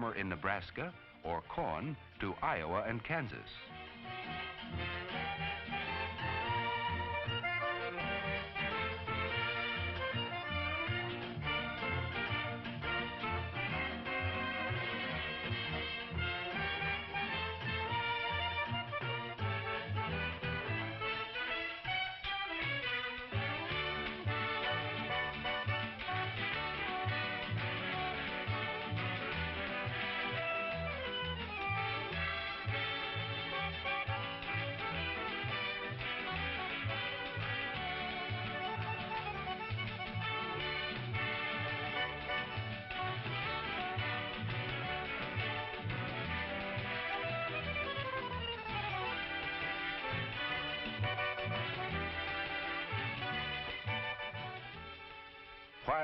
farmer in Nebraska or corn to Iowa and Kansas.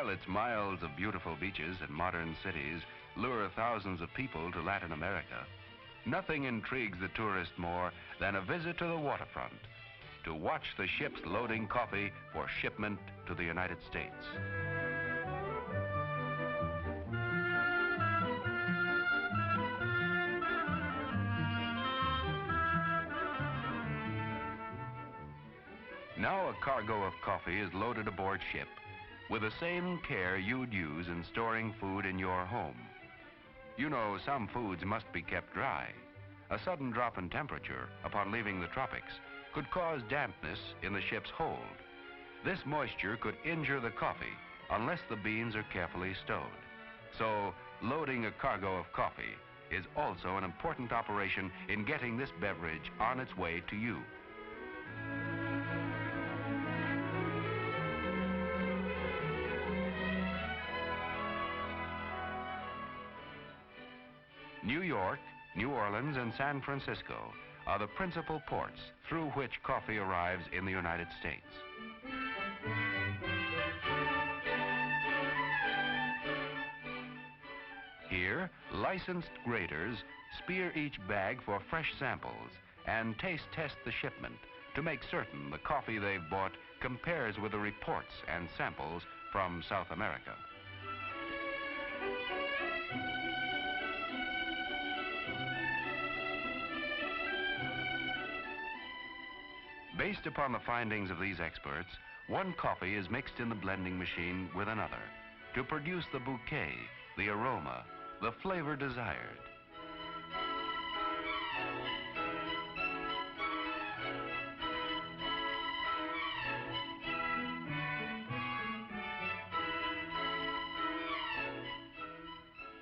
While its miles of beautiful beaches and modern cities lure thousands of people to Latin America, nothing intrigues the tourist more than a visit to the waterfront to watch the ships loading coffee for shipment to the United States. Now a cargo of coffee is loaded aboard ship with the same care you'd use in storing food in your home. You know, some foods must be kept dry. A sudden drop in temperature upon leaving the tropics could cause dampness in the ship's hold. This moisture could injure the coffee unless the beans are carefully stowed. So, loading a cargo of coffee is also an important operation in getting this beverage on its way to you. New York, New Orleans, and San Francisco are the principal ports through which coffee arrives in the United States. Here, licensed graders spear each bag for fresh samples and taste test the shipment to make certain the coffee they've bought compares with the reports and samples from South America. Based upon the findings of these experts, one coffee is mixed in the blending machine with another to produce the bouquet, the aroma, the flavor desired.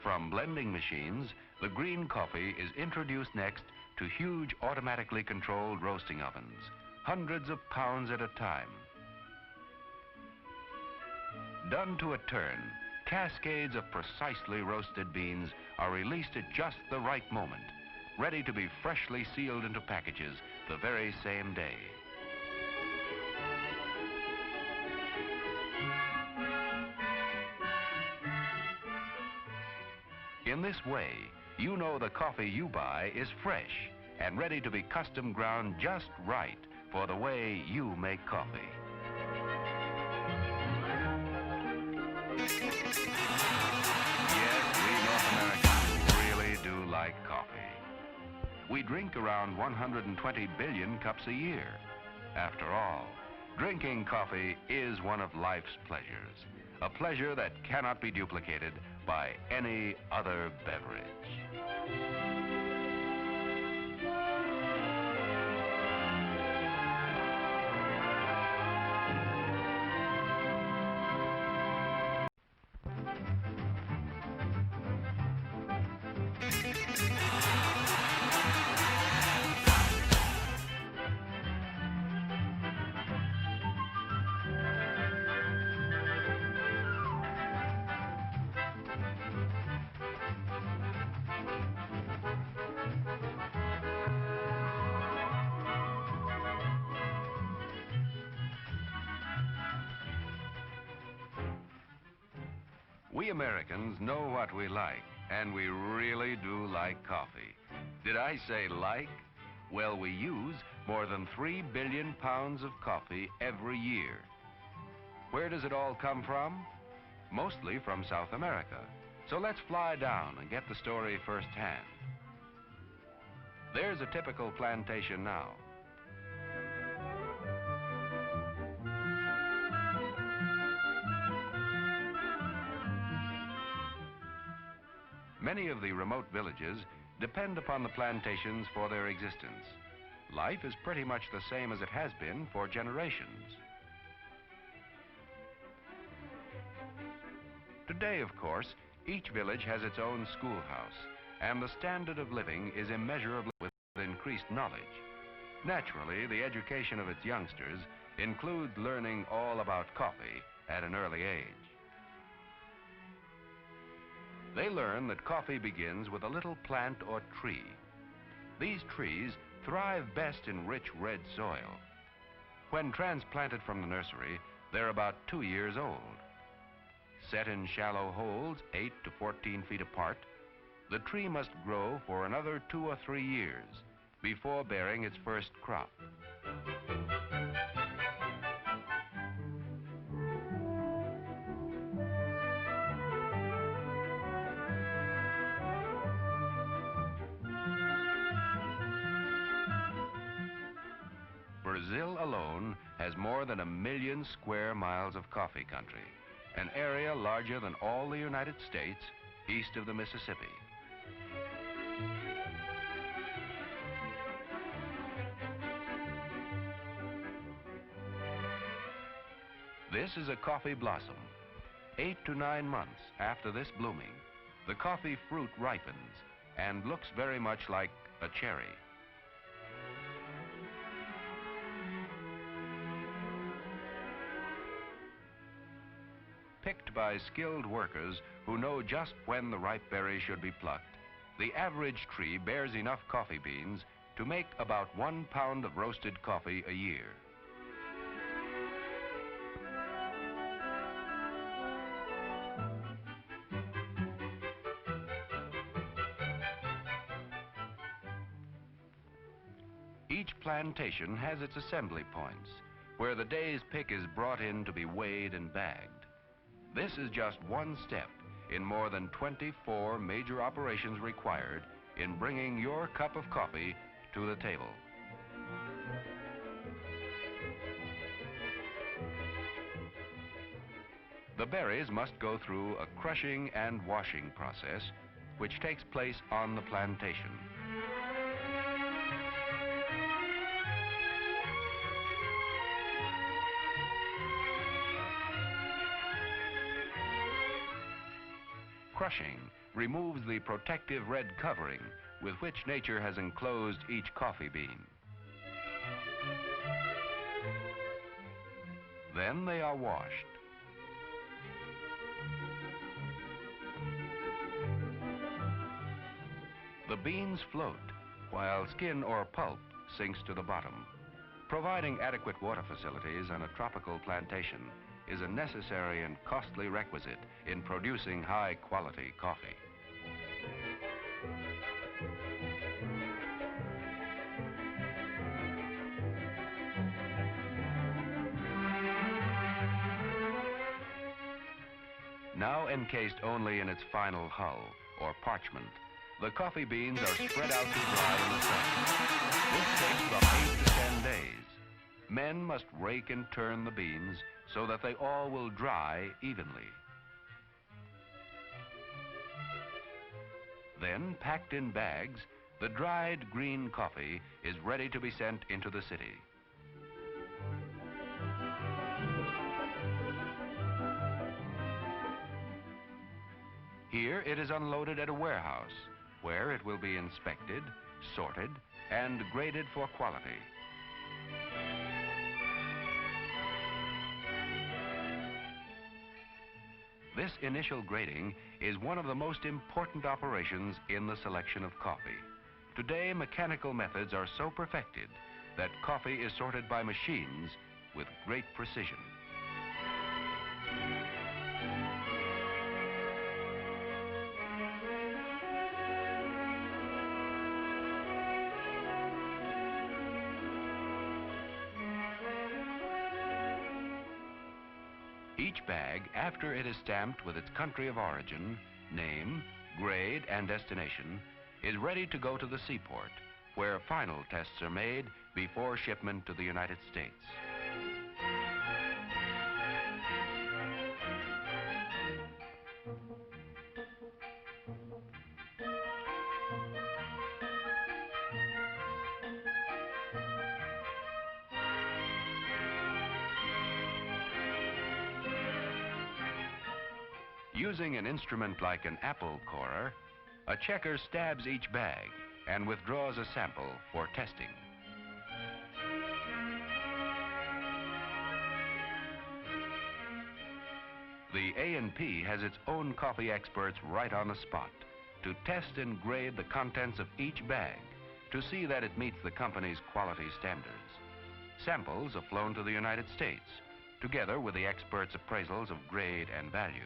From blending machines, the green coffee is introduced next to huge automatically controlled roasting ovens, hundreds of pounds at a time. Done to a turn, cascades of precisely roasted beans are released at just the right moment, ready to be freshly sealed into packages the very same day. In this way, you know the coffee you buy is fresh and ready to be custom ground just right for the way you make coffee. Yes, we North Americans really do like coffee. We drink around 120 billion cups a year. After all, drinking coffee is one of life's pleasures, a pleasure that cannot be duplicated by any other beverage. We Americans know what we like, and we really do like coffee. Did I say like? Well, we use more than 3 billion pounds of coffee every year. Where does it all come from? Mostly from South America. So let's fly down and get the story firsthand. There's a typical plantation now. Many of the remote villages depend upon the plantations for their existence. Life is pretty much the same as it has been for generations. Today, of course, each village has its own schoolhouse, and the standard of living is immeasurably with increased knowledge. Naturally, the education of its youngsters includes learning all about coffee at an early age. They learn that coffee begins with a little plant or tree. These trees thrive best in rich red soil. When transplanted from the nursery, they're about 2 years old. Set in shallow holes 8 to 14 feet apart, the tree must grow for another 2 or 3 years before bearing its first crop. Brazil alone has more than 1 million square miles of coffee country, an area larger than all the United States east of the Mississippi. This is a coffee blossom. 8 to 9 months after this blooming, the coffee fruit ripens and looks very much like a cherry. Picked by skilled workers who know just when the ripe berries should be plucked, the average tree bears enough coffee beans to make about 1 pound of roasted coffee a year. Each plantation has its assembly points, where the day's pick is brought in to be weighed and bagged. This is just one step in more than 24 major operations required in bringing your cup of coffee to the table. The berries must go through a crushing and washing process, which takes place on the plantation. Crushing removes the protective red covering with which nature has enclosed each coffee bean. Then they are washed. The beans float, while skin or pulp sinks to the bottom. Providing adequate water facilities on a tropical plantation is a necessary and costly requisite in producing high-quality coffee. Now encased only in its final hull, or parchment, the coffee beans are spread out to dry in the sun. This takes from 8 to 10 days. Men must rake and turn the beans so that they all will dry evenly. Then, packed in bags, the dried green coffee is ready to be sent into the city. Here it is unloaded at a warehouse, where it will be inspected, sorted, and graded for quality. This initial grading is one of the most important operations in the selection of coffee. Today, mechanical methods are so perfected that coffee is sorted by machines with great precision. Each bag, after it is stamped with its country of origin, name, grade, and destination, is ready to go to the seaport, where final tests are made before shipment to the United States. Using an instrument like an apple corer, a checker stabs each bag and withdraws a sample for testing. The A&P has its own coffee experts right on the spot to test and grade the contents of each bag to see that it meets the company's quality standards. Samples are flown to the United States, together with the experts' appraisals of grade and value.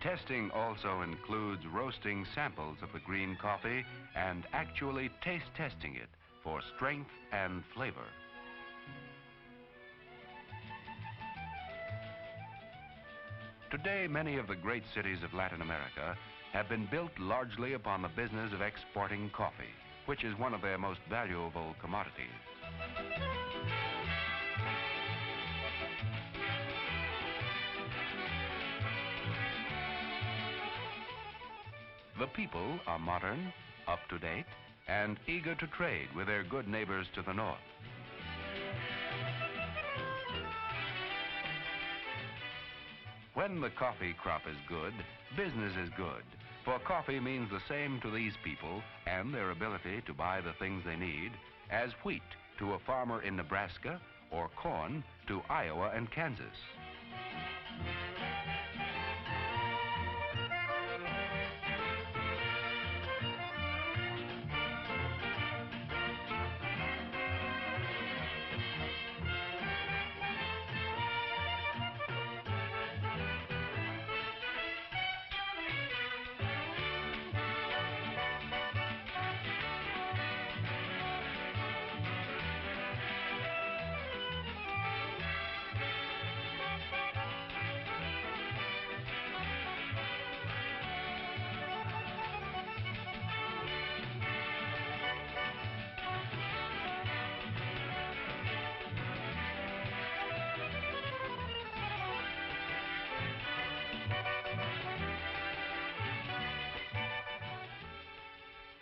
Testing also includes roasting samples of the green coffee and actually taste testing it for strength and flavor. Today, many of the great cities of Latin America have been built largely upon the business of exporting coffee, which is one of their most valuable commodities. The people are modern, up-to-date, and eager to trade with their good neighbors to the north. When the coffee crop is good, business is good, for coffee means the same to these people and their ability to buy the things they need as wheat to a farmer in Nebraska or corn to Iowa and Kansas.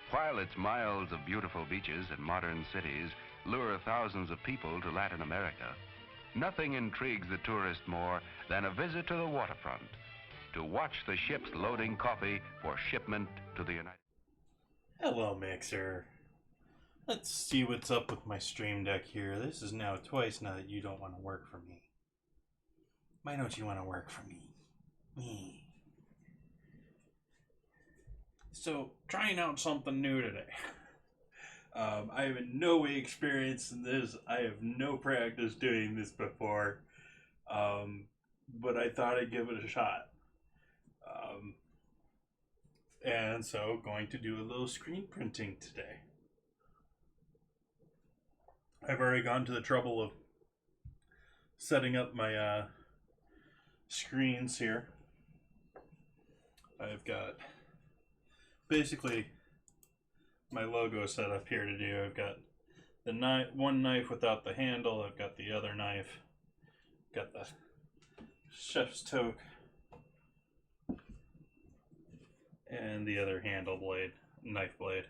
While its miles of beautiful beaches and modern cities lure thousands of people to Latin America, nothing intrigues the tourist more than a visit to the waterfront to watch the ships loading coffee for shipment to the United States. Hello, Mixer. Let's see what's up with my stream deck here. This is now twice now that you don't want to work for me. Why don't you want to work for me? Me. So, trying out something new today. I have in no way experienced in this. I have no practice doing this before. But I thought I'd give it a shot. And so, going to do a little screen printing today. I've already gone to the trouble of setting up my screens here. I've got basically my logo set up here to do. I've got the one knife without the handle. I've got the other knife. Got the chef's toque and the other handle blade, knife blade.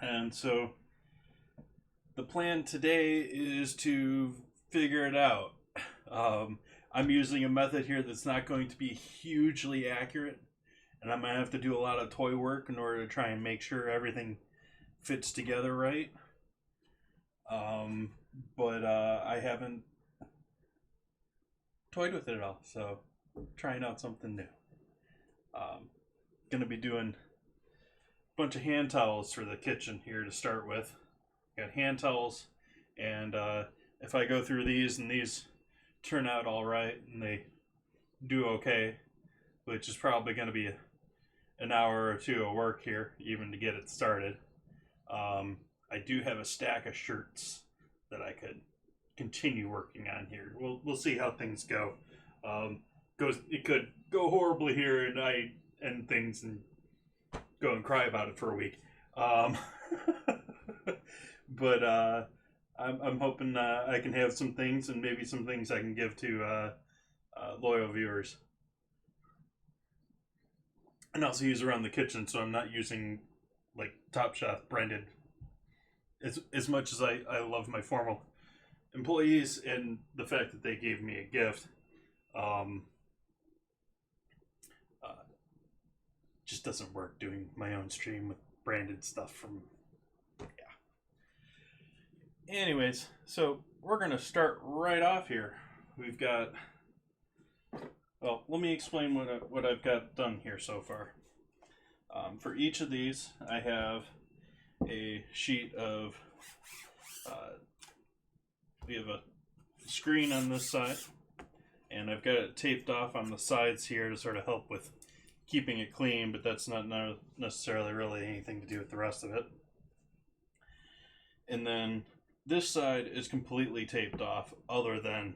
And so the plan today is to figure it out. I'm using a method here that's not going to be hugely accurate, and I'm going to have to do a lot of toy work in order to try and make sure everything fits together right. But I haven't toyed with it at all, so trying out something new. Gonna be doing a bunch of hand towels for the kitchen here to start with. Got hand towels, and if I go through these and these turn out all right and they do okay, which is probably going to be an hour or two of work here even to get it started. I do have a stack of shirts that I could continue working on here. We'll see how things go. It could go horribly here and I end things and go and cry about it for a week. But I'm hoping I can have some things and maybe some things I can give to loyal viewers. And also use around the kitchen, so I'm not using like Top Chef branded. As much as I love my formal employees and the fact that they gave me a gift, just doesn't work doing my own stream with branded stuff from, yeah. Anyways, so we're gonna start right off here. We've got, well, let me explain what I've got done here so far. For each of these, I have a sheet of, we have a screen on this side, and I've got it taped off on the sides here to sort of help with keeping it clean, but that's not necessarily really anything to do with the rest of it. And then this side is completely taped off other than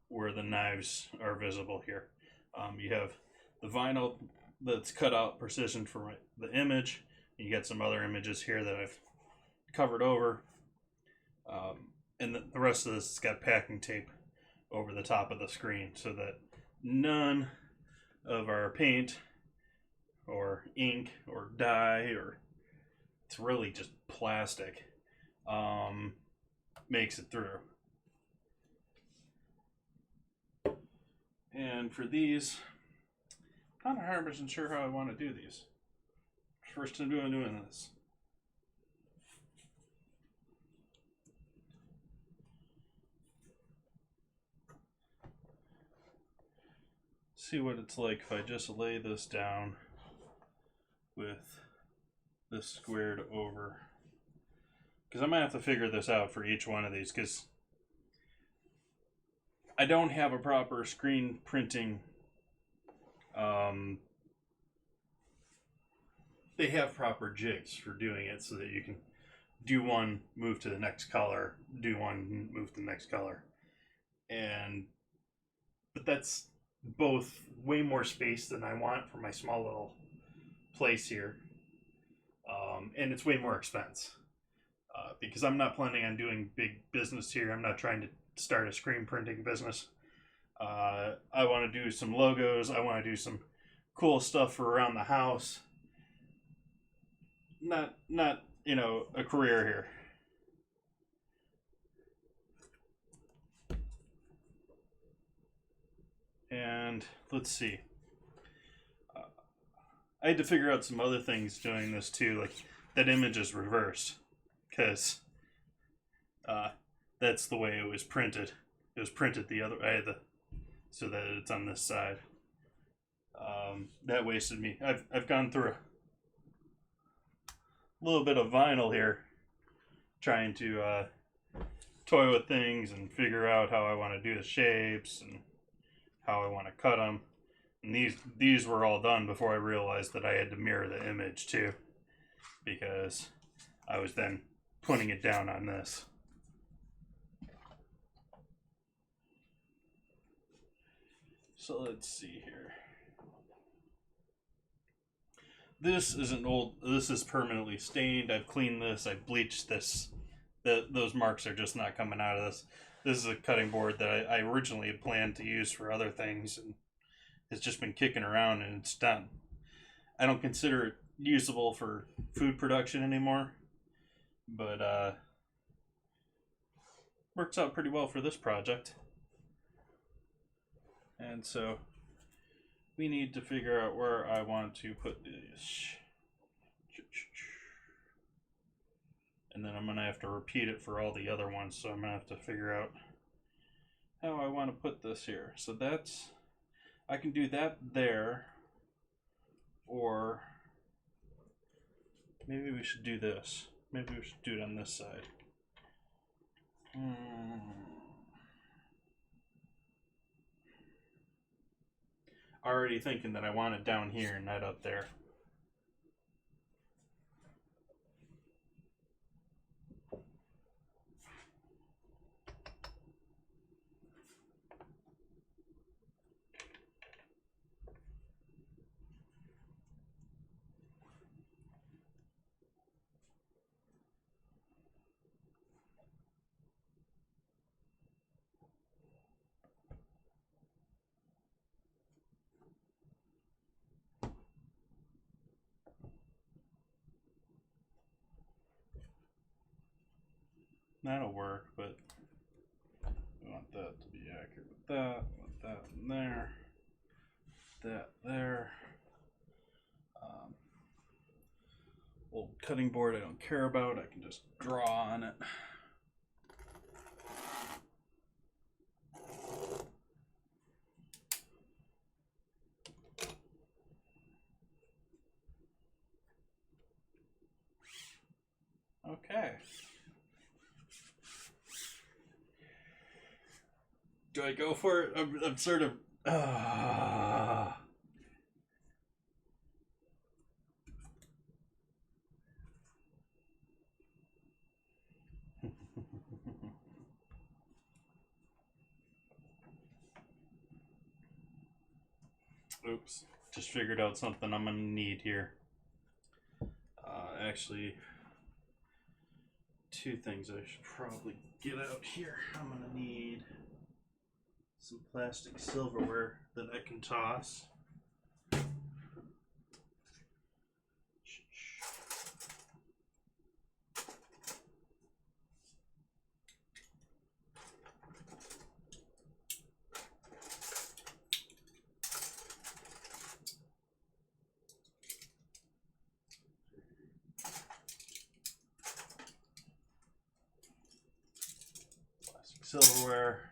where the knives are visible here. You have the vinyl that's cut out precision for the image. You got some other images here that I've covered over. And the rest of this has got packing tape over the top of the screen so that none of our paint or ink or dye, or it's really just plastic, makes it through. And for these, I'm not 100% sure how I want to do these. First time doing this. See what it's like if I just lay this down with this squared over. Because I might have to figure this out for each one of these, because I don't have a proper screen printing. They have proper jigs for doing it so that you can do one, move to the next color, do one, move to the next color. But that's both way more space than I want for my small little place here. And it's way more expense. Because I'm not planning on doing big business here. I'm not trying to start a screen printing business. I want to do some logos. I want to do some cool stuff for around the house. Not a career here. And let's see. I had to figure out some other things doing this too, like that image is reversed, because that's the way it was printed. It was printed the other way, so that it's on this side. That wasted me. I've gone through a little bit of vinyl here, trying to toy with things and figure out how I want to do the shapes and how I want to cut them. And these were all done before I realized that I had to mirror the image too, because I was then putting it down on this. So let's see here. This is permanently stained. I've cleaned this, I've bleached this. Those marks are just not coming out of this. This is a cutting board that I originally had planned to use for other things, and it's just been kicking around and it's done. I don't consider it usable for food production anymore, but works out pretty well for this project. And so we need to figure out where I want to put this. And then I'm going to have to repeat it for all the other ones, so I'm going to have to figure out how I want to put this here. So that's, I can do that there, or maybe we should do this. Maybe we should do it on this side. Already thinking that I want it down here, not up there. That'll work, but we want that to be accurate with that. Want that in there. That there. Old cutting board I don't care about. I can just draw on it. Okay. Do I go for it? I'm sort of. Oops. Just figured out something I'm going to need here. Actually, two things I should probably get out here. I'm going to need some plastic silverware that I can toss. Plastic silverware.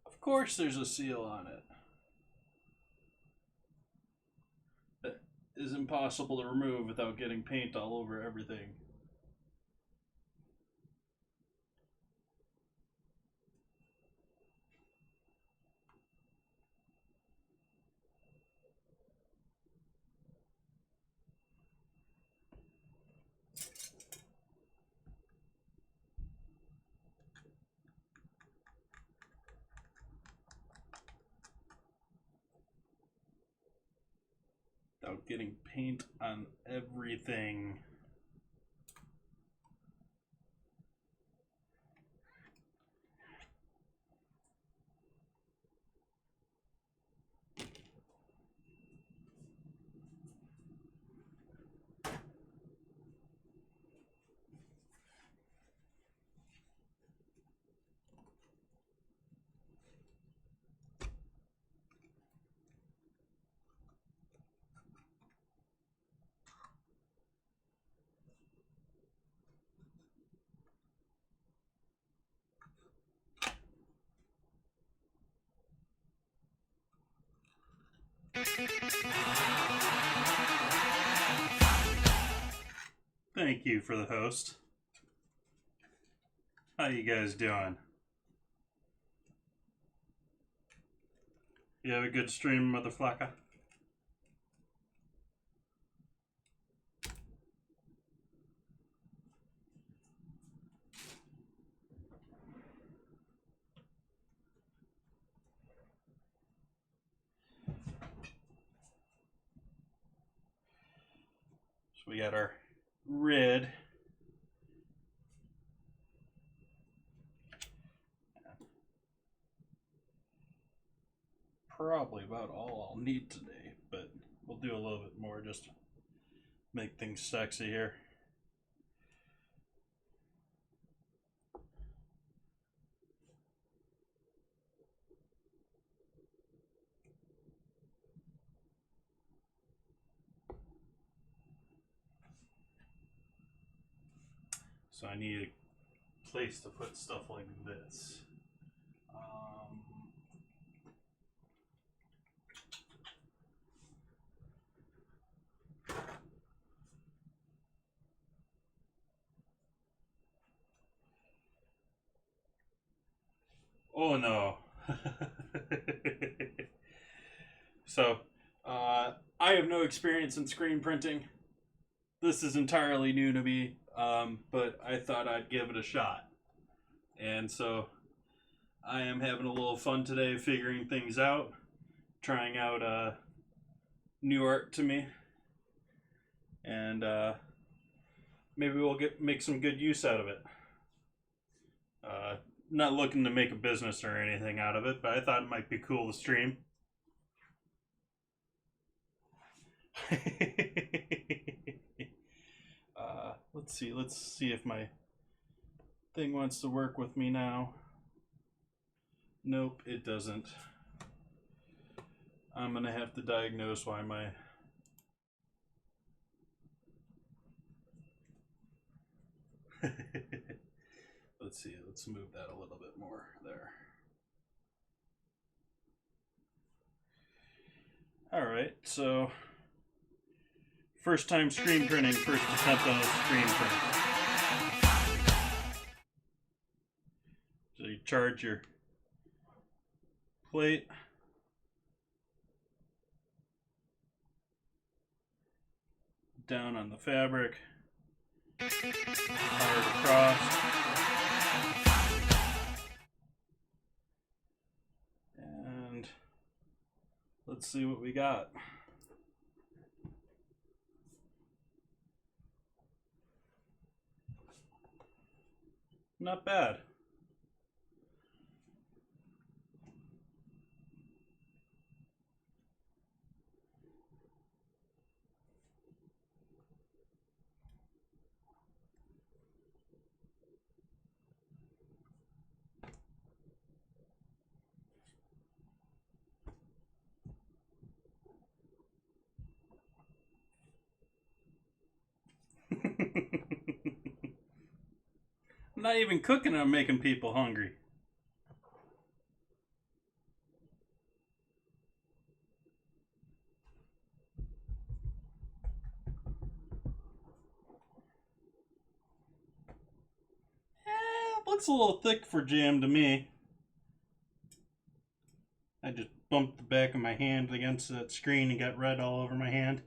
Of course there's a seal on it. That is impossible to remove without getting paint all over everything. Without getting paint on everything. Thank you for the host. How you guys doing? You have a good stream, mother flocka? So we got our red. probably about all I'll need today, but we'll do a little bit more just to make things sexy here. So I need a place to put stuff like this. Oh no. So, I have no experience in screen printing. This is entirely new to me, but I thought I'd give it a shot. And so, I am having a little fun today figuring things out, trying out new art to me, and maybe we'll make some good use out of it. Not looking to make a business or anything out of it, but I thought it might be cool to stream. Let's see if my thing wants to work with me now. Nope, it doesn't. I'm gonna have to diagnose why my let's see, let's move that a little bit more there. Alright, so first time screen printing, first attempt on a screen print. So you charge your plate. Down on the fabric. Hard across. And let's see what we got. Not bad. I'm not even cooking, I'm making people hungry. Looks a little thick for jam to me. I just bumped the back of my hand against that screen and got red all over my hand.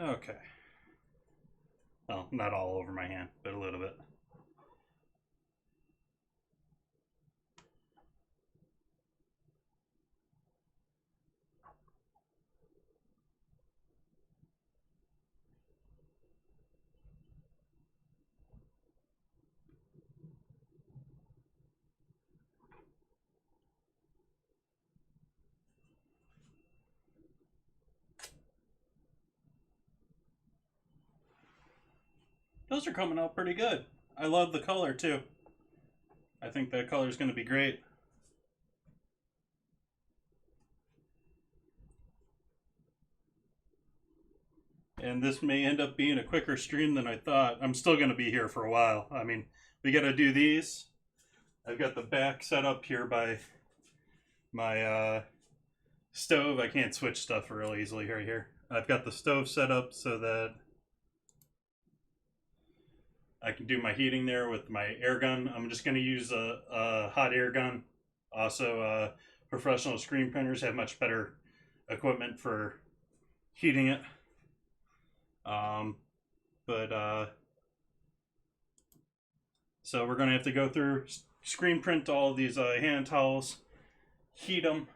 Okay. Well, not all over my hand, but a little bit. Those are coming out pretty good. I love the color too. I think that color is going to be great. And this may end up being a quicker stream than I thought. I'm still going to be here for a while. I mean, we got to do these. I've got the back set up here by my stove. I can't switch stuff real easily right here. I've got the stove set up so that I can do my heating there with my air gun. I'm just going to use a hot air gun. Also, professional screen printers have much better equipment for heating it. So we're going to have to go through, screen print all these hand towels, heat them,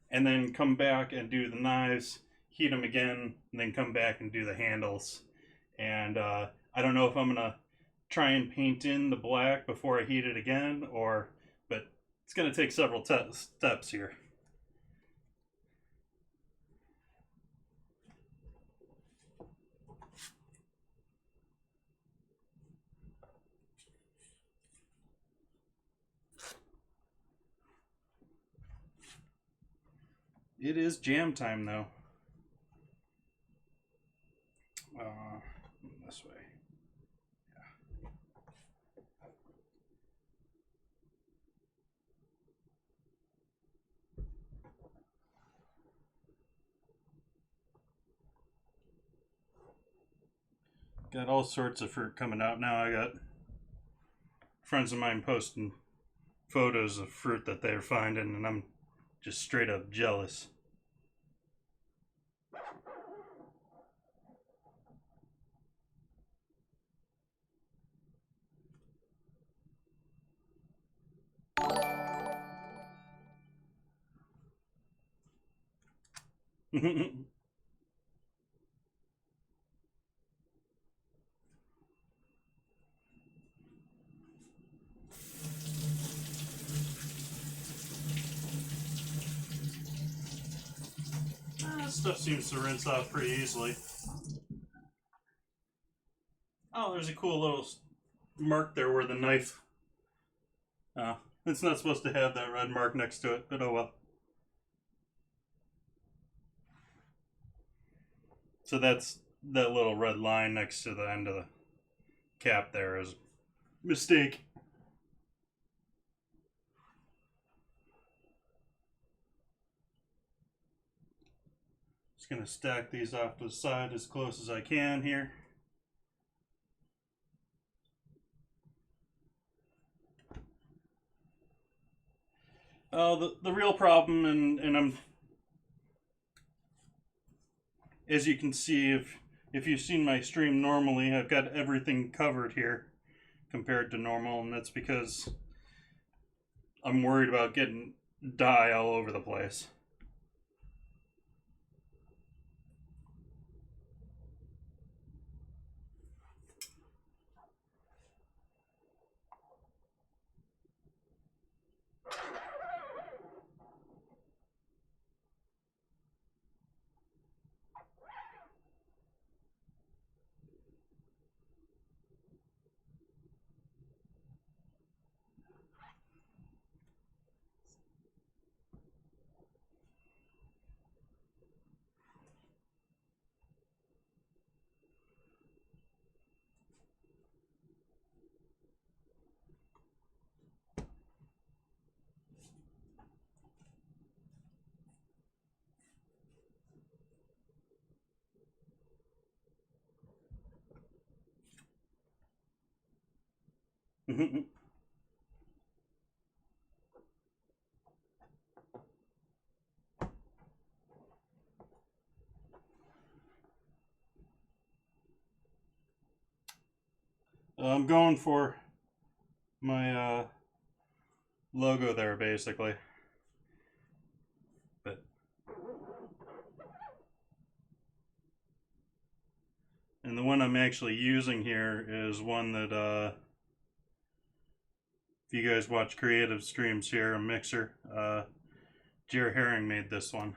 and then come back and do the knives, heat them again, and then come back and do the handles. And I don't know if I'm going to try and paint in the black before I heat it again, but it's going to take several steps here. It is jam time, though. This way. Yeah. Got all sorts of fruit coming out now. I got friends of mine posting photos of fruit that they're finding, and I'm just straight up jealous. Stuff seems to rinse off pretty easily. Oh, there's a cool little mark there where the knife... it's not supposed to have that red mark next to it, but oh well. So that's that little red line next to the end of the cap there is a mistake. Just gonna stack these off to the side as close as I can here. The real problem, and I'm, as you can see, if you've seen my stream normally, I've got everything covered here compared to normal, and that's because I'm worried about getting dye all over the place. I'm going for my logo there, basically. But and the one I'm actually using here is one that if you guys watch creative streams here, a mixer, Jer Herring made this one.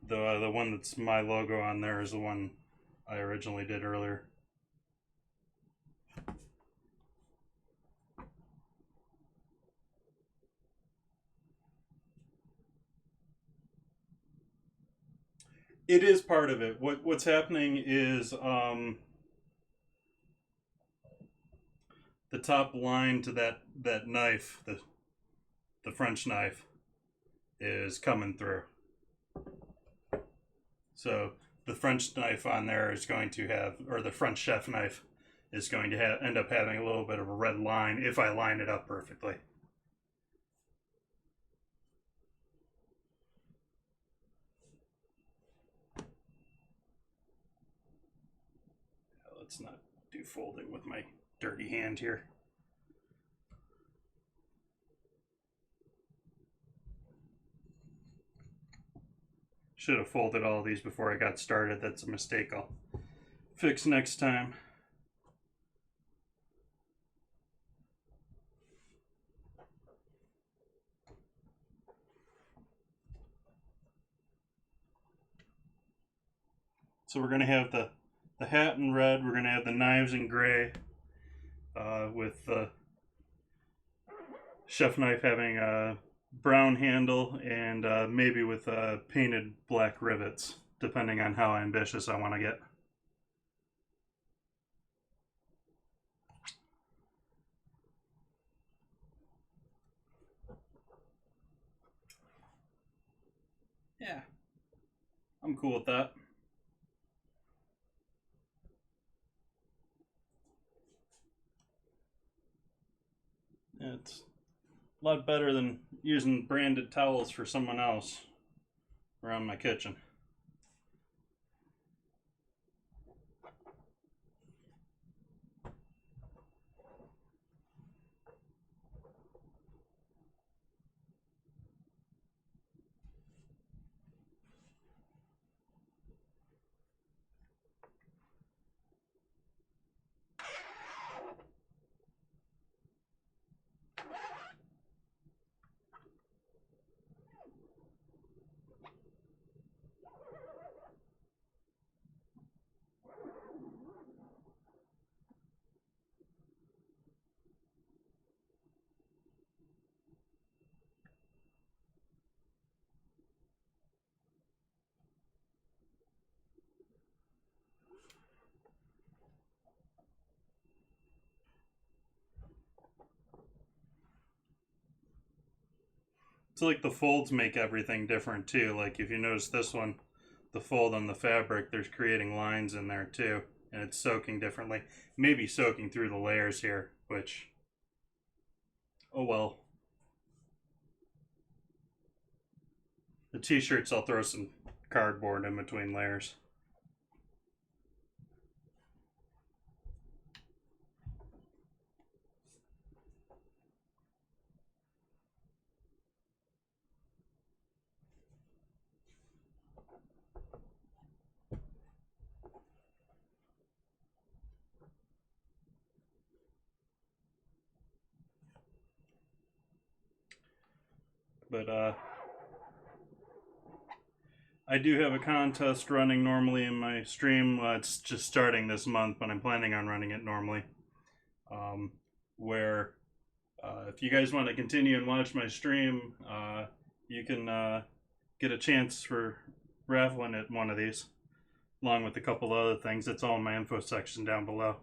The one that's my logo on there is the one I originally did earlier. It is part of it. What's happening is the top line to that knife, the French knife, is coming through. So the French knife on there is going to have, or the French chef knife is going to end up having a little bit of a red line if I line it up perfectly. Let's not do folding with my dirty hand here. Should have folded all these before I got started. That's a mistake I'll fix next time. So we're going to have the hat in red. We're going to have the knives in gray, with the chef knife having a brown handle and maybe with painted black rivets, depending on how ambitious I want to get. Yeah, I'm cool with that. It's a lot better than using branded towels for someone else around my kitchen. It's like the folds make everything different too. Like if you notice this one, the fold on the fabric, there's creating lines in there too, and it's soaking differently. Maybe soaking through the layers here, which, oh well. The t-shirts, I'll throw some cardboard in between layers. But I do have a contest running normally in my stream. It's just starting this month, but I'm planning on running it normally. Where if you guys want to continue and watch my stream, you can get a chance for raffling at one of these, along with a couple other things. It's all in my info section down below.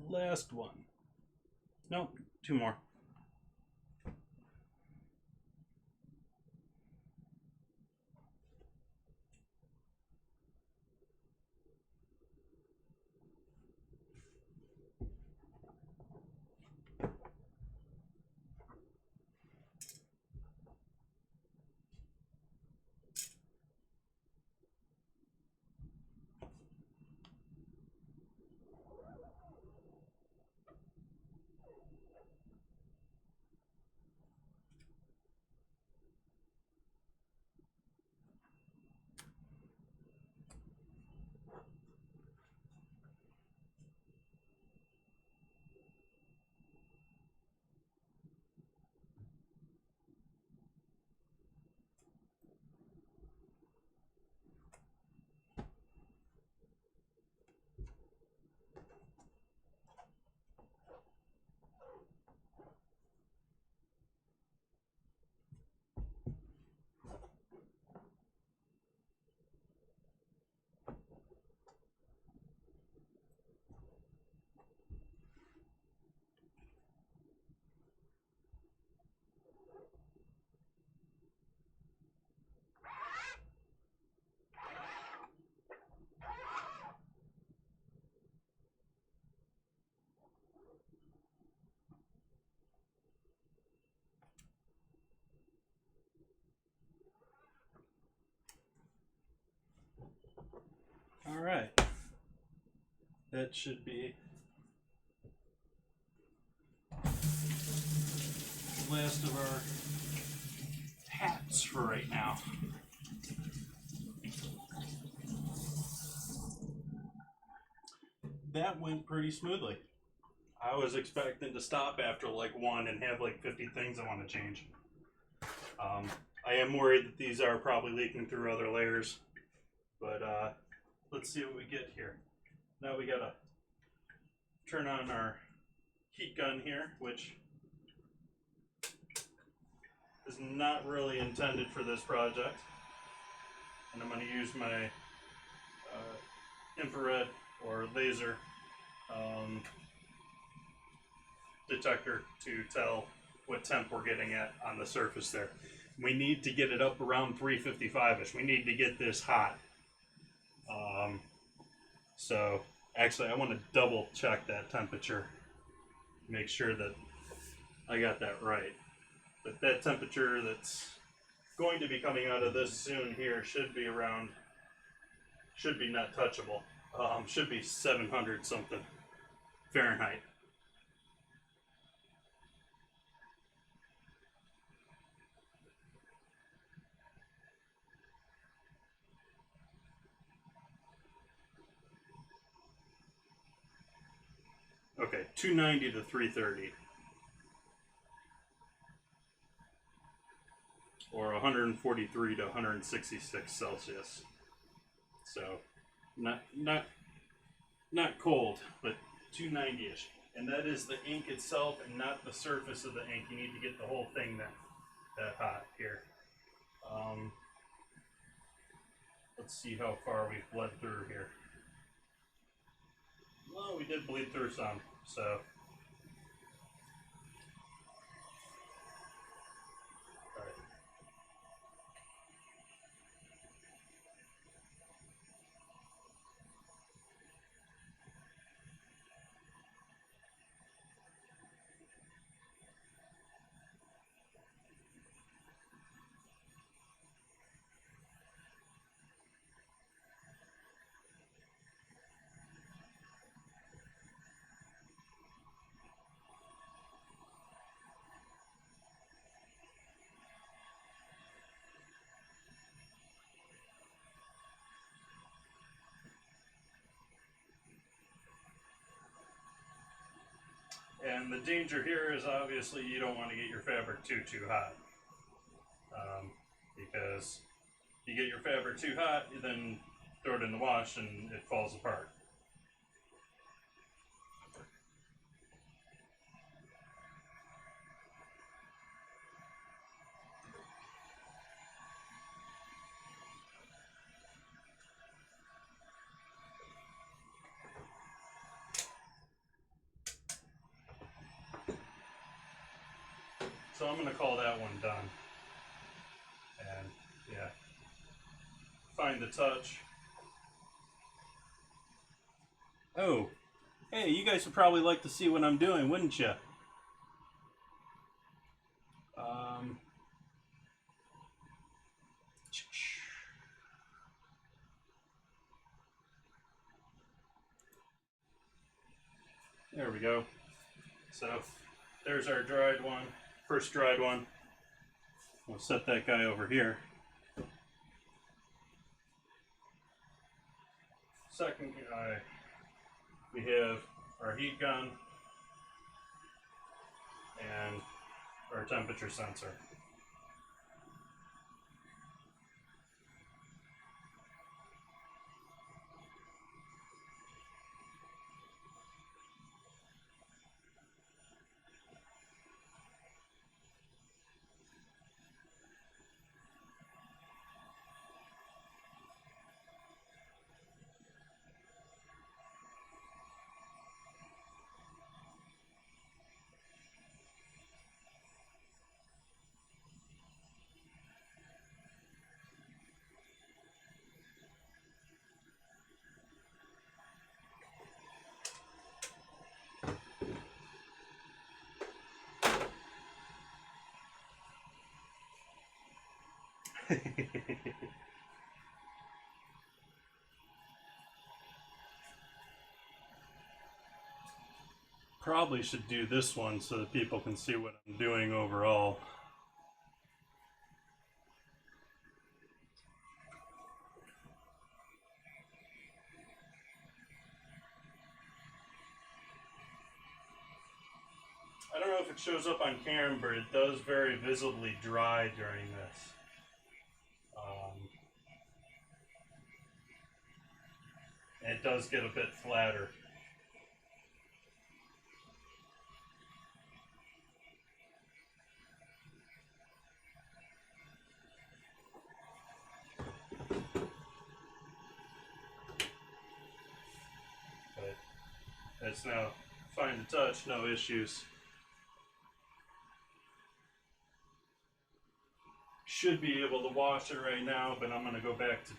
Last one. Nope, two more. Alright. That should be the last of our hats for right now. That went pretty smoothly. I was expecting to stop after like one and have like 50 things I want to change. I am worried that these are probably leaking through other layers, but let's see what we get here. Now we gotta turn on our heat gun here, which is not really intended for this project. And I'm going to use my infrared or laser detector to tell what temp we're getting at on the surface there. We need to get it up around 355-ish. We need to get this hot. So actually I want to double check that temperature, make sure that I got that right. But that temperature that's going to be coming out of this soon here should be around, should be not touchable. Should be 700 something Fahrenheit. Okay, 290 to 330. Or 143 to 166 Celsius. So not cold, but 290-ish. And that is the ink itself and not the surface of the ink. You need to get the whole thing that hot here. Let's see how far we've bled through here. Well, we did bleed through some, so. And the danger here is obviously you don't want to get your fabric too hot. Because you get your fabric too hot, you then throw it in the wash and it falls apart. So I'm going to call that one done. And yeah, find the touch. Oh, hey, you guys would probably like to see what I'm doing, wouldn't you? There we go. So there's our dried one, first dried one. We'll set that guy over here. Second guy, we have our heat gun and our temperature sensor. Probably should do this one so that people can see what I'm doing overall. I don't know if it shows up on camera, but it does very visibly dry during this. And it does get a bit flatter. But it's now fine to touch, no issues. Should be able to wash it right now, but I'm going to go back to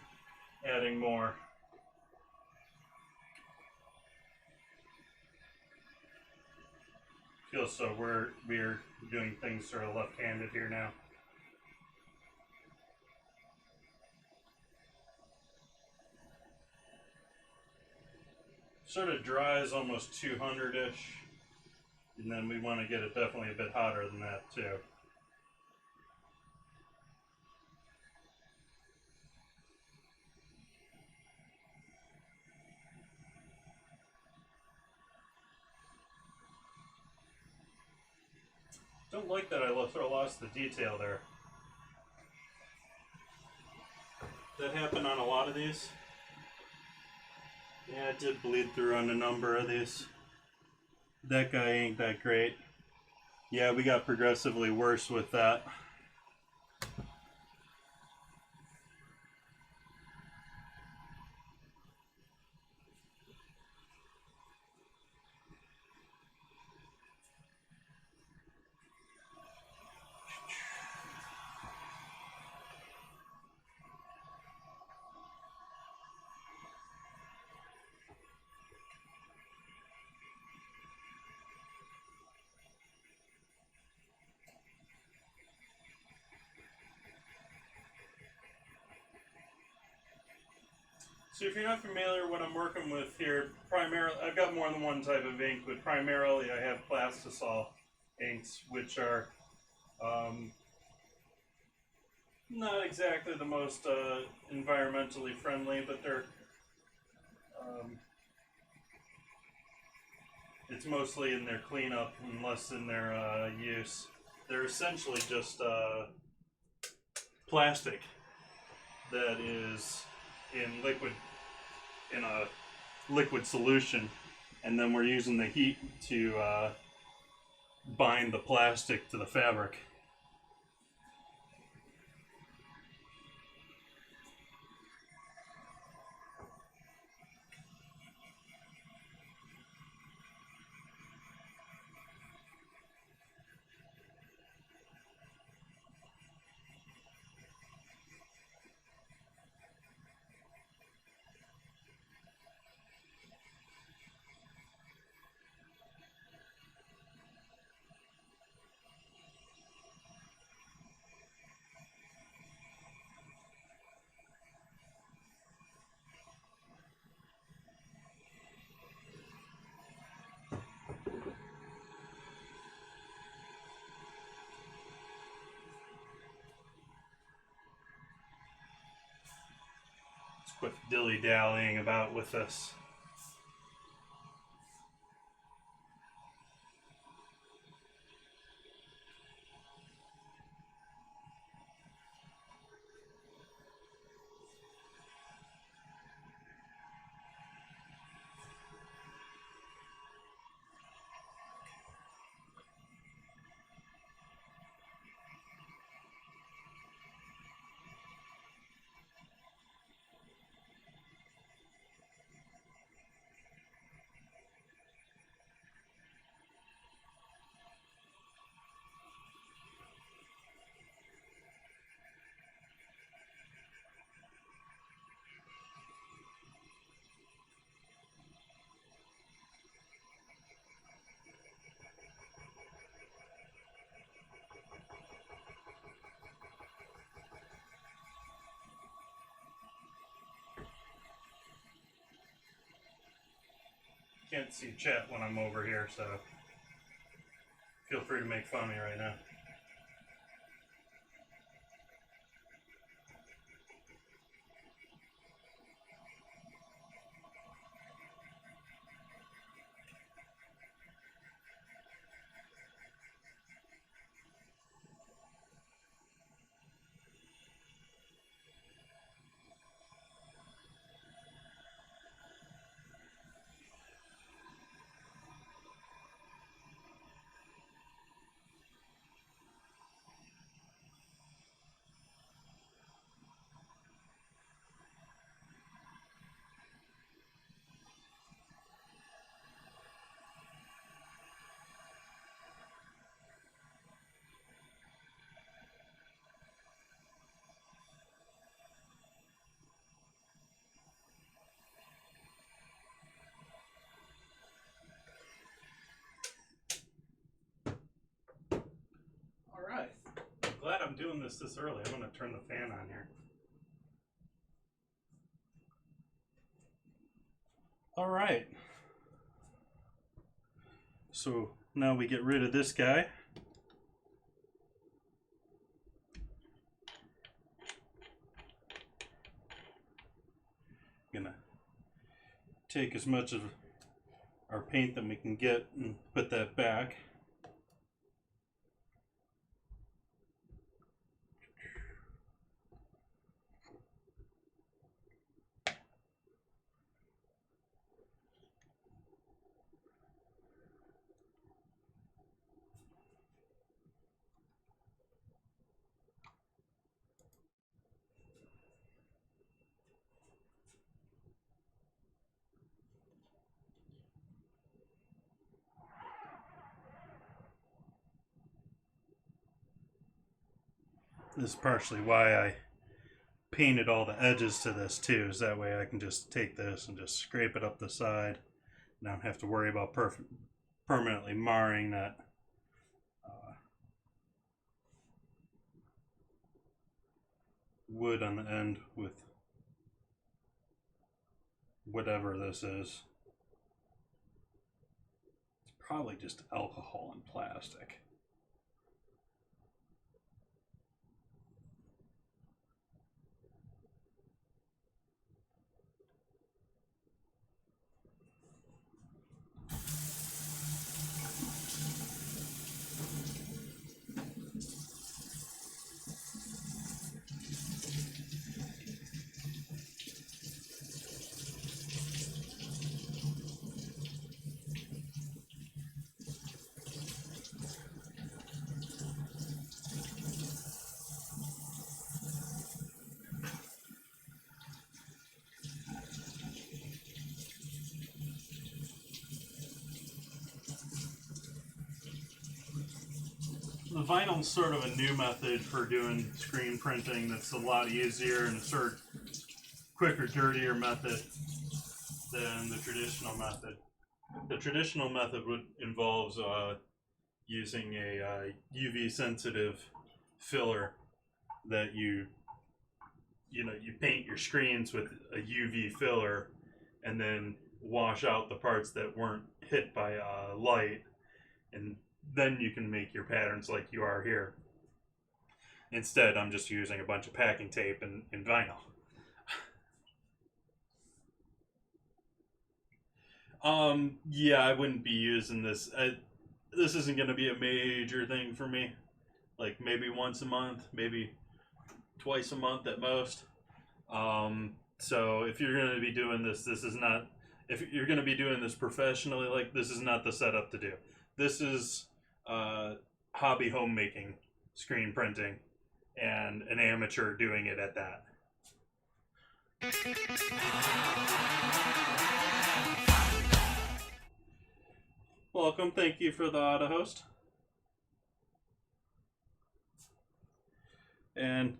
adding more. Feels so we're doing things sort of left-handed here now. Sort of dries almost 200-ish, and then we want to get it definitely a bit hotter than that too. Don't like that I lost the detail there. That happened on a lot of these. Yeah, it did bleed through on a number of these. That guy ain't that great. Yeah, we got progressively worse with that. So if you're not familiar with what I'm working with here, primarily, I've got more than one type of ink, but primarily I have plastisol inks, which are not exactly the most environmentally friendly, but they're it's mostly in their cleanup and less in their use. They're essentially just plastic that is in a liquid solution, and then we're using the heat to bind the plastic to the fabric. Let's quit dilly-dallying about with this. Can't see chat when I'm over here, so Feel free to make fun of me right now. Alright. I'm glad I'm doing this early. I'm going to turn the fan on here. Alright. So now we get rid of this guy. Gonna take as much of our paint that we can get and put that back. This is partially why I painted all the edges to this too, is that way I can just take this and just scrape it up the side. I don't have to worry about permanently marring that wood on the end with whatever this is. It's probably just alcohol and plastic. The vinyl's sort of a new method for doing screen printing that's a lot easier and a sort of quicker, dirtier method than the traditional method. The traditional method involves using a UV sensitive filler that you paint your screens with a UV filler and then wash out the parts that weren't hit by light, and then you can make your patterns like you are here. Instead, I'm just using a bunch of packing tape and vinyl. Yeah, I wouldn't be using this. This isn't going to be a major thing for me. Like maybe once a month, maybe twice a month at most. So if you're going to be doing this, this is not, if you're going to be doing this professionally, like this is not the setup to do. This is hobby homemaking, screen printing, and an amateur doing it at that. Welcome, thank you for the auto host. And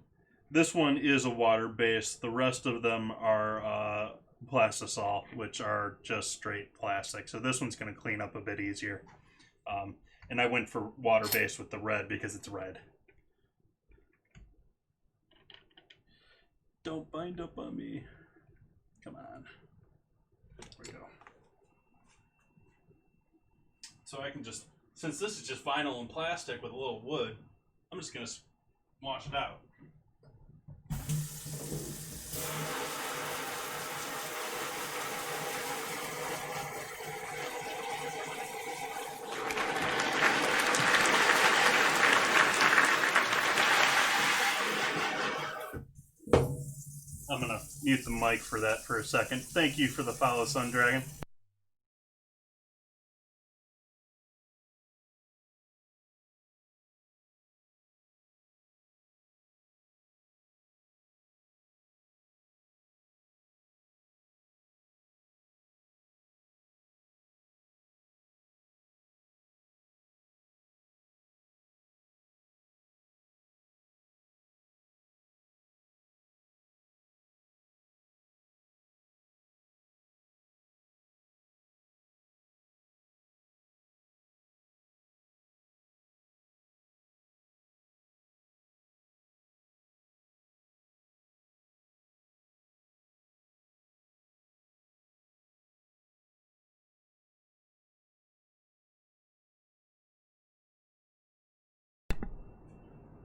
this one is a water base. The rest of them are plastisol, which are just straight plastic. So this one's going to clean up a bit easier. And I went for water based with the red because it's red. Don't bind up on me. Come on. There we go. So I can just since this is just vinyl and plastic with a little wood, I'm just going to wash it out. I'm going to mute the mic for that for a second. Thank you for the follow, Sun Dragon.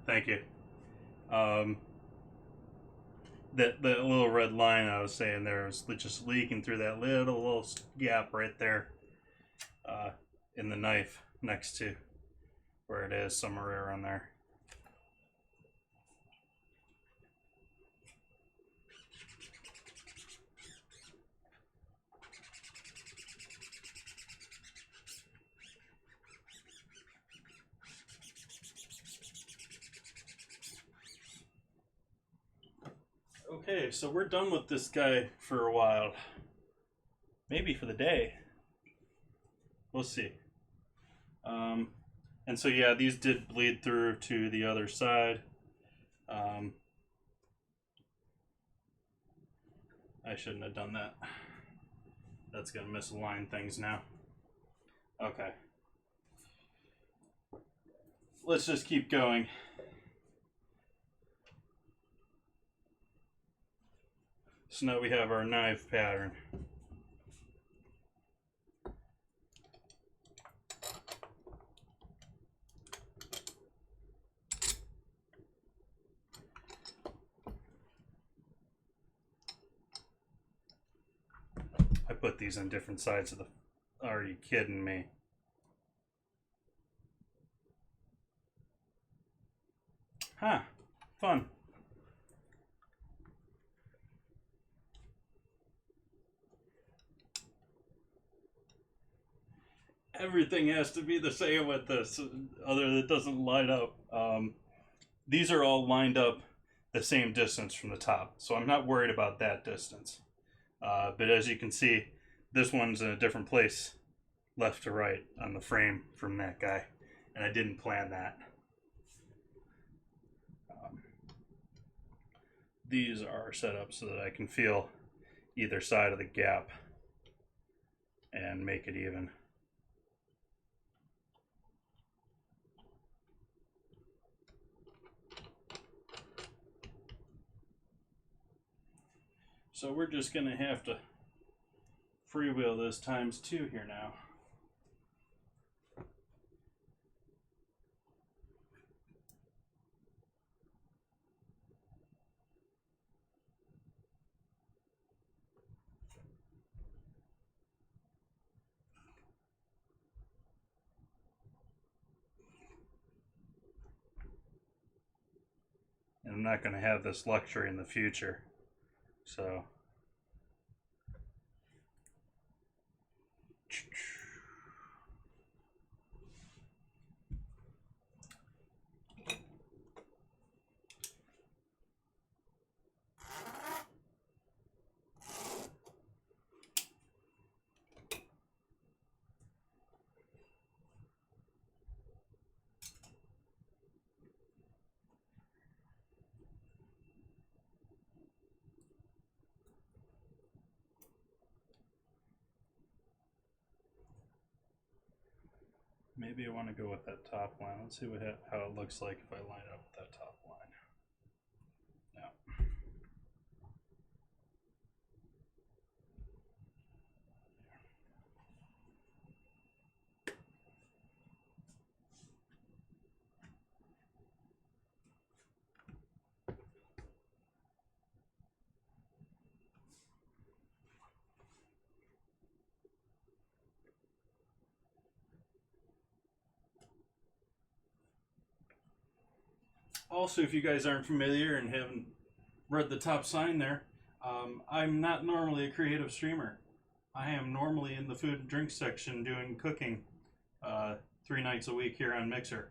Thank you. That little red line I was saying there was just leaking through that little gap right there in the knife next to where it is, somewhere around there. Okay, so we're done with this guy for a while. Maybe for the day. We'll see. And so yeah, these did bleed through to the other side. I shouldn't have done that. That's gonna misalign things now. Okay. Let's just keep going. So now we have our knife pattern. I put these on different sides of the... Are you kidding me? Huh. Fun. Everything has to be the same with this, other that doesn't line up. These are all lined up the same distance from the top, so I'm not worried about that distance. But as you can see, this one's in a different place, left to right, on the frame from that guy, and I didn't plan that. These are set up so that I can feel either side of the gap and make it even. So we're just going to have to freewheel this ×2 here now. And I'm not going to have this luxury in the future. So maybe I want to go with that top line. Let's see how it looks like if I line it up with that top line. Yeah. Also, if you guys aren't familiar and haven't read the top sign there, I'm not normally a creative streamer. I am normally in the food and drink section doing cooking 3 nights a week here on Mixer.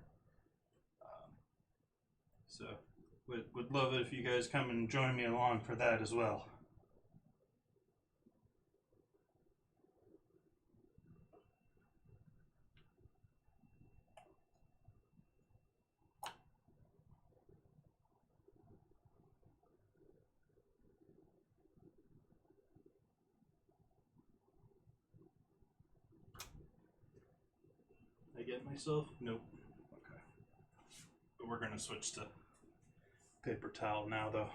So would love it if you guys come and join me along for that as well. I get myself? Nope. Okay. But we're gonna switch to paper towel now though.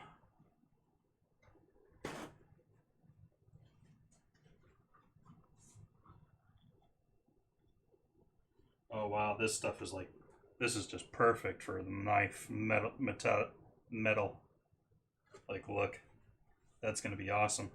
Oh wow, this stuff is like, this is just perfect for the knife metal. Like look, that's gonna be awesome.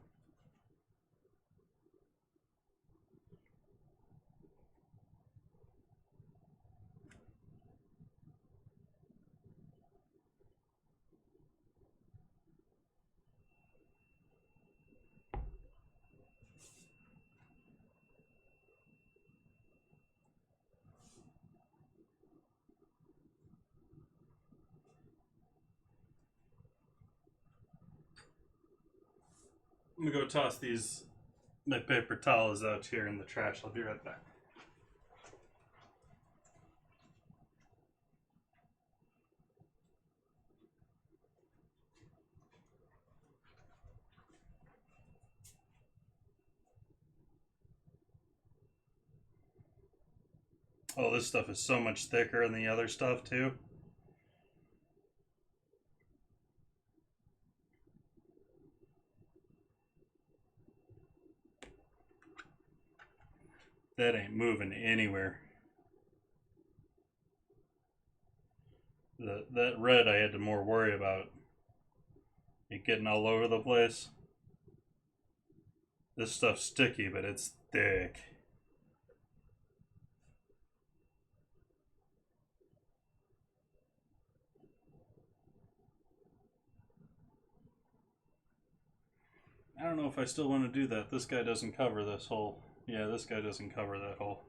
I'm gonna go toss my paper towels out here in the trash. I'll be right back. Oh, this stuff is so much thicker than the other stuff too. That ain't moving anywhere. That red I had to more worry about. It getting all over the place. This stuff's sticky, but it's thick. I don't know if I still want to do that. This guy doesn't cover this hole. Yeah, this guy doesn't cover that hole.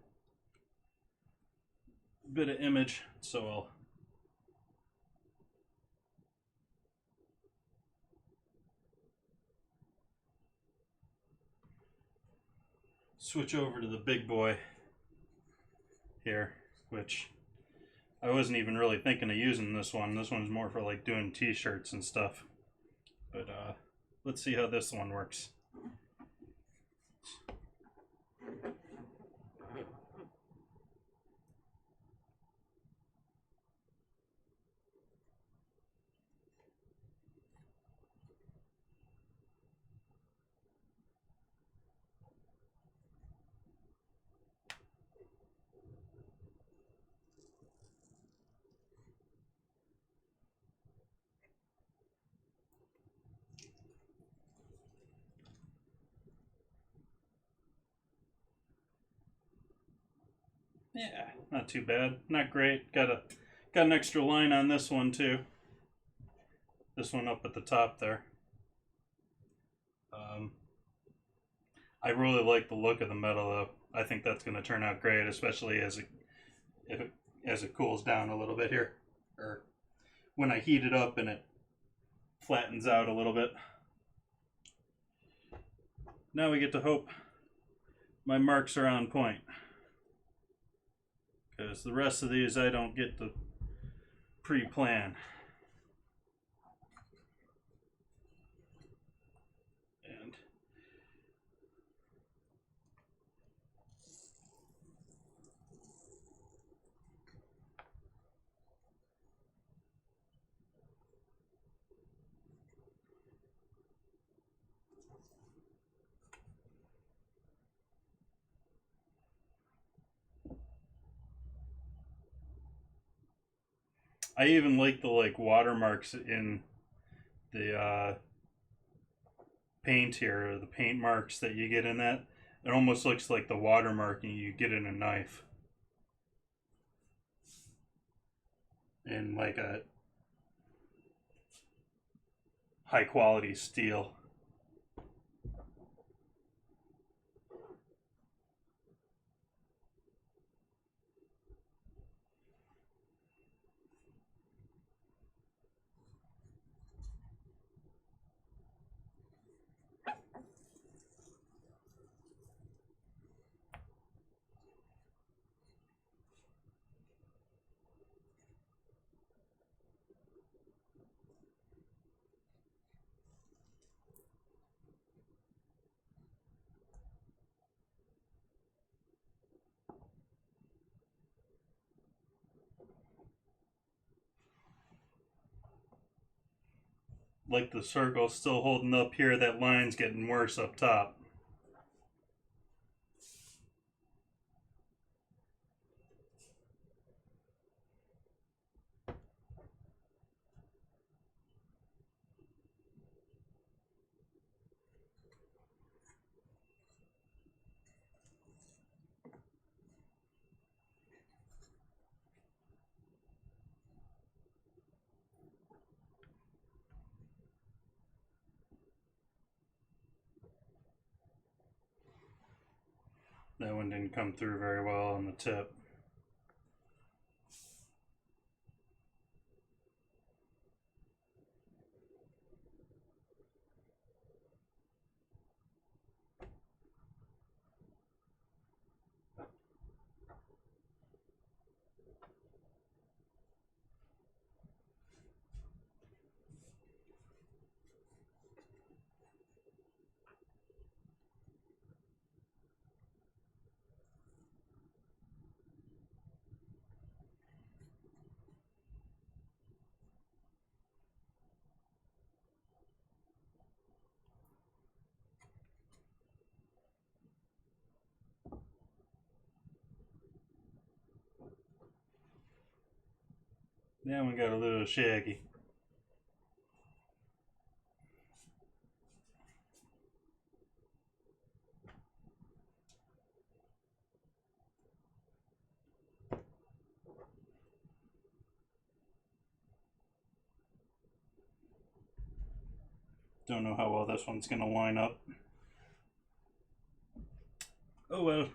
Bit of image, so I'll switch over to the big boy here, which I wasn't even really thinking of using this one. This one's more for like doing t-shirts and stuff. But let's see how this one works. Yeah, not too bad. Not great. Got an extra line on this one too. This one up at the top there. I really like the look of the metal though. I think that's going to turn out great, especially as it cools down a little bit here, or when I heat it up and it flattens out a little bit. Now we get to hope my marks are on point, because the rest of these I don't get to pre-plan. And I even like the watermarks in the paint here, or the paint marks that you get in that. It almost looks like the watermark you get in a knife. And like high quality steel. Like the circle still holding up here, that line's getting worse up top. That one didn't come through very well on the tip. That one got a little shaggy. Don't know how well this one's going to line up. Oh well.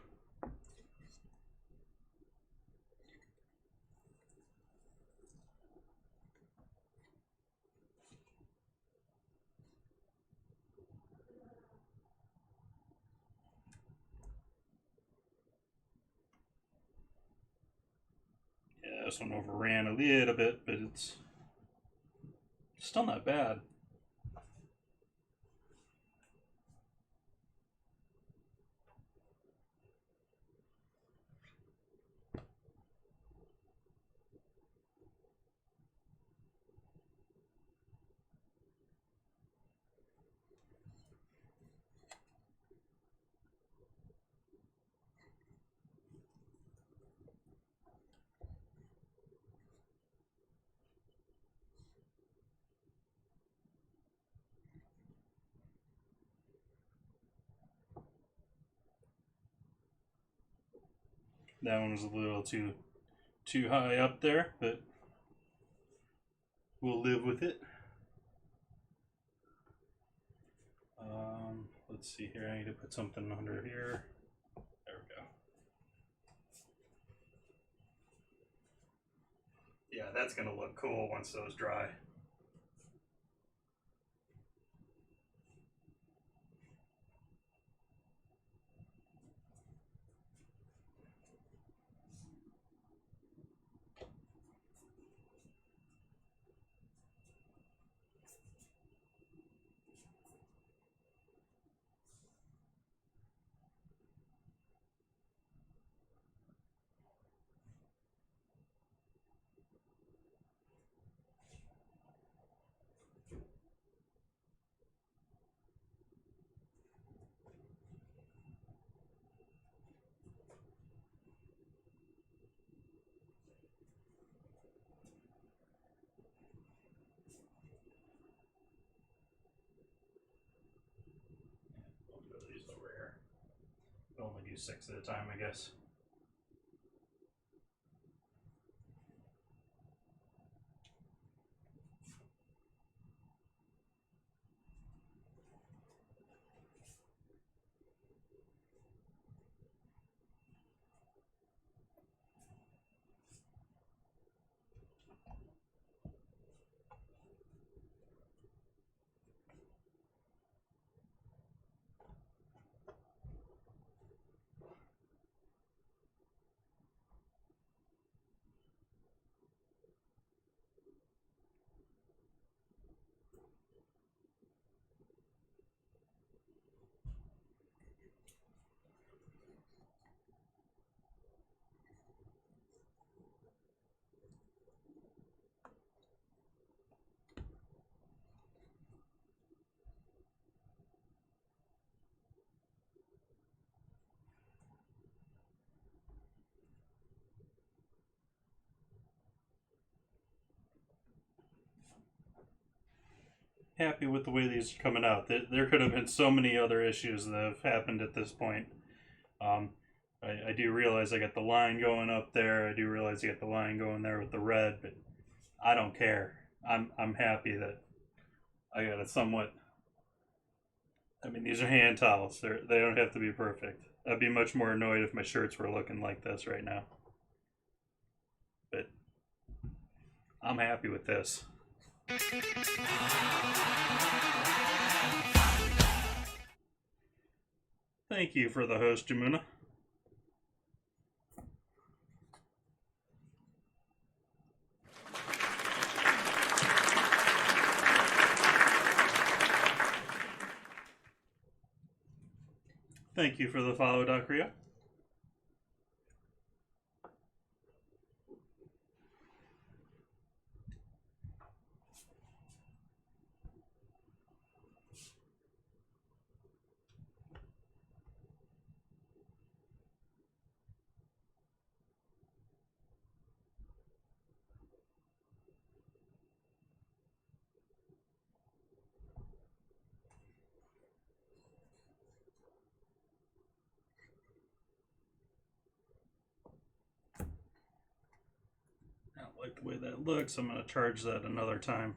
Yeah, this one overran a little bit, but it's still not bad. That one was a little too high up there, but we'll live with it. Let's see here. I need to put something under here. There we go. Yeah, that's gonna look cool once those dry. Only do 6 at a time, I guess. happy with the way these are coming out. There could have been so many other issues that have happened at this point. I do realize I got the line going up there. I do realize I got the line going there with the red, but I don't care. I'm happy that I got a somewhat. I mean, these are hand towels. They don't have to be perfect. I'd be much more annoyed if my shirts were looking like this right now. But I'm happy with this. Thank you for the host, Jamuna. Thank you for the follow, Doc Rio. I don't like the way that looks. I'm going to charge that another time.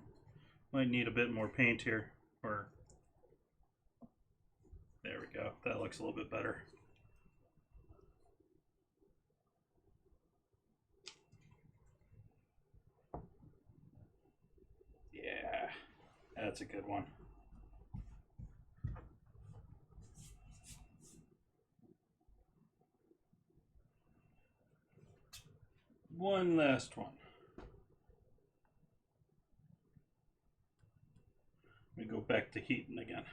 Might need a bit more paint here. Or there we go. That looks a little bit better. Yeah, that's a good one. One last one. Let me go back to heating again.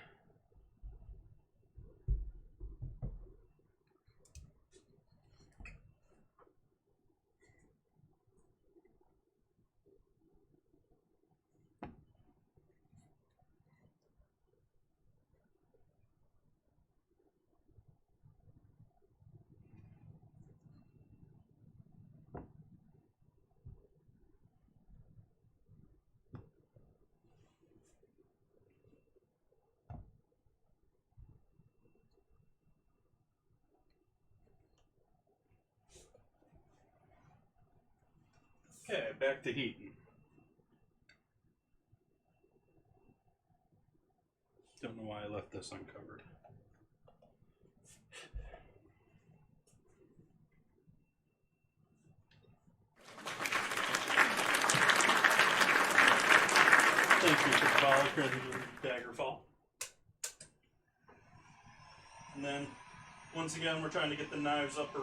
Okay, back to heating. Don't know why I left this uncovered. Thank you for the follow, credit to Daggerfall. And then, once again, we're trying to get the knives up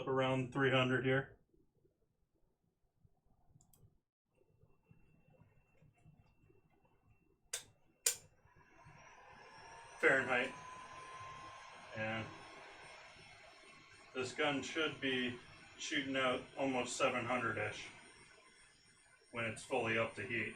around 300 here. Fahrenheit. And this gun should be shooting out almost 700-ish when it's fully up to heat.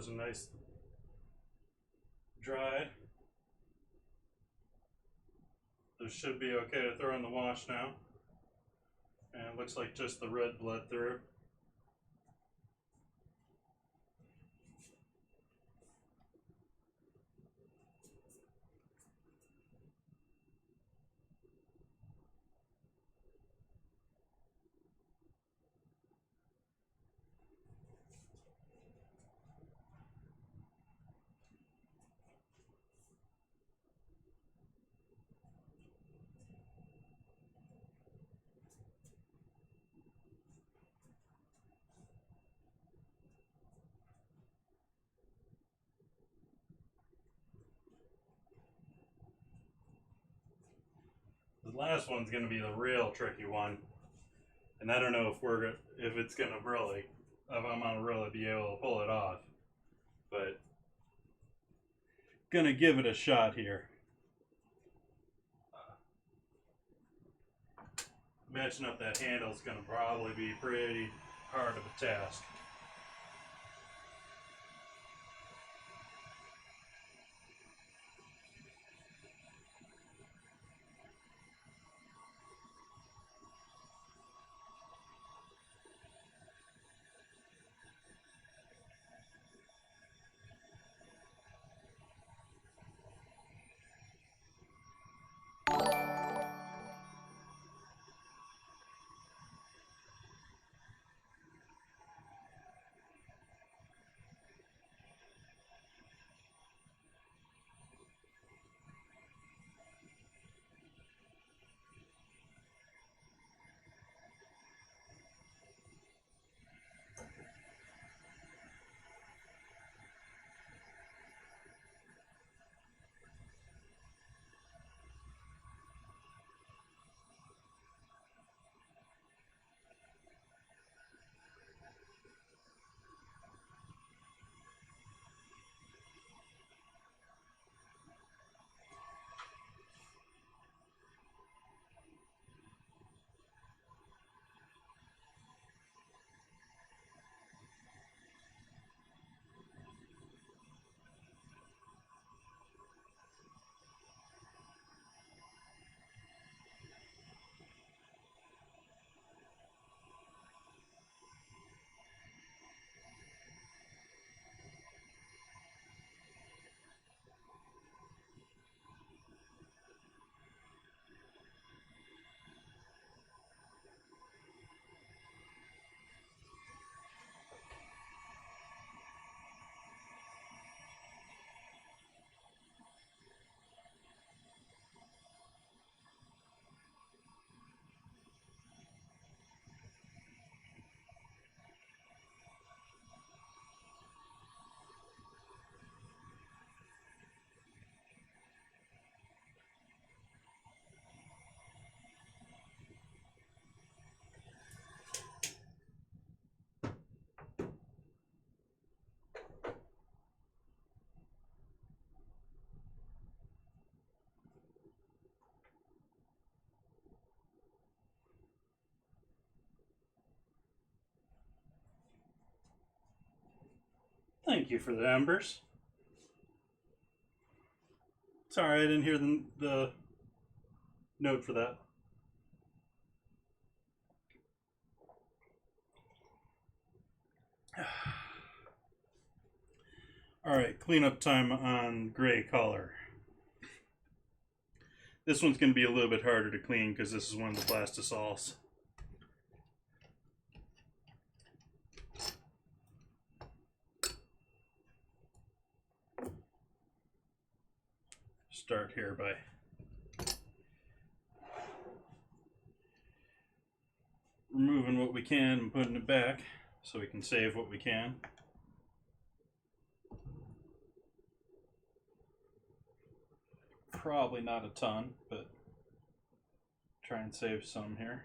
those a nice dry. This should be okay to throw in the wash now. And it looks like just the red bled through. The last one's going to be the real tricky one, and I don't know if it's going to really, if I'm going to really be able to pull it off, but gonna give it a shot here. Matching up that handle is going to probably be pretty hard of a task. Thank you for the embers. Sorry, I didn't hear the note for that. Alright, cleanup time on gray color. This one's going to be a little bit harder to clean because this is one of the plastisols. Start here by removing what we can and putting it back so we can save what we can. Probably not a ton, but try and save some here.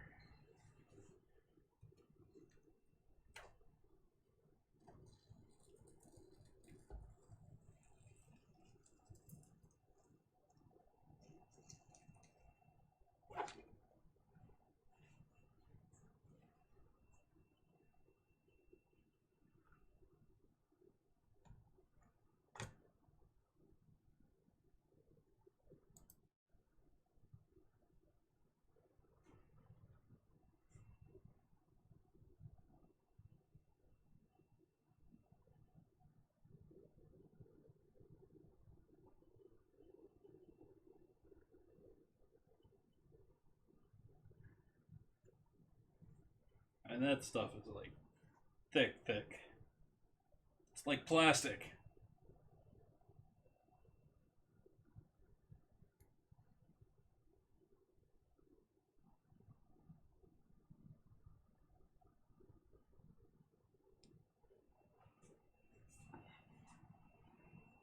And that stuff is like thick, thick. It's like plastic.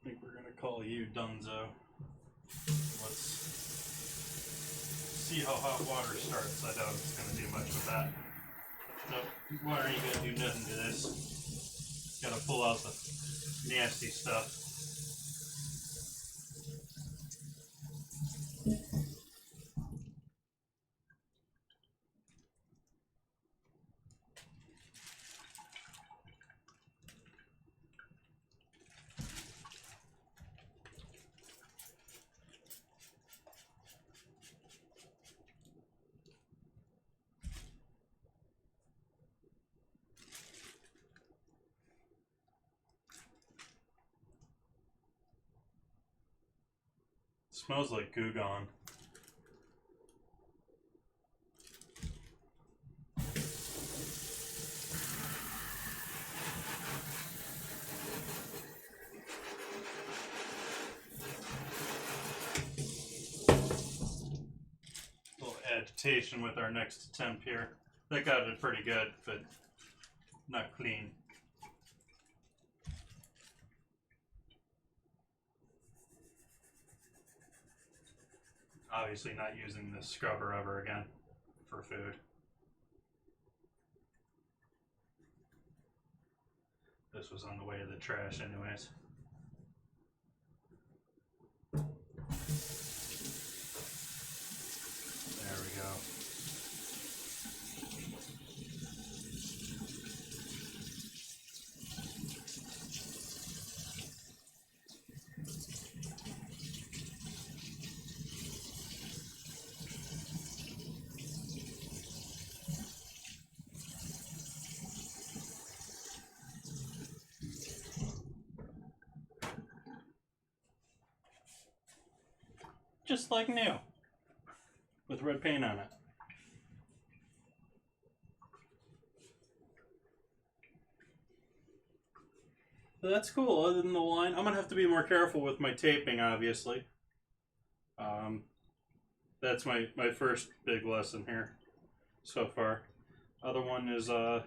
I think we're gonna call you Dunzo. Let's see how hot water starts. I doubt it's gonna do much with that. Nope, water ain't gonna do nothing to this. Gotta pull out the nasty stuff. Smells like Goo Gone. A little agitation with our next attempt here. That got it pretty good, but not clean. Obviously not using this scrubber ever again for food. This was on the way to the trash anyways. There we go. Just like new, with red paint on it. So that's cool. Other than the line, I'm gonna have to be more careful with my taping, obviously. That's my first big lesson here so far. Other one is I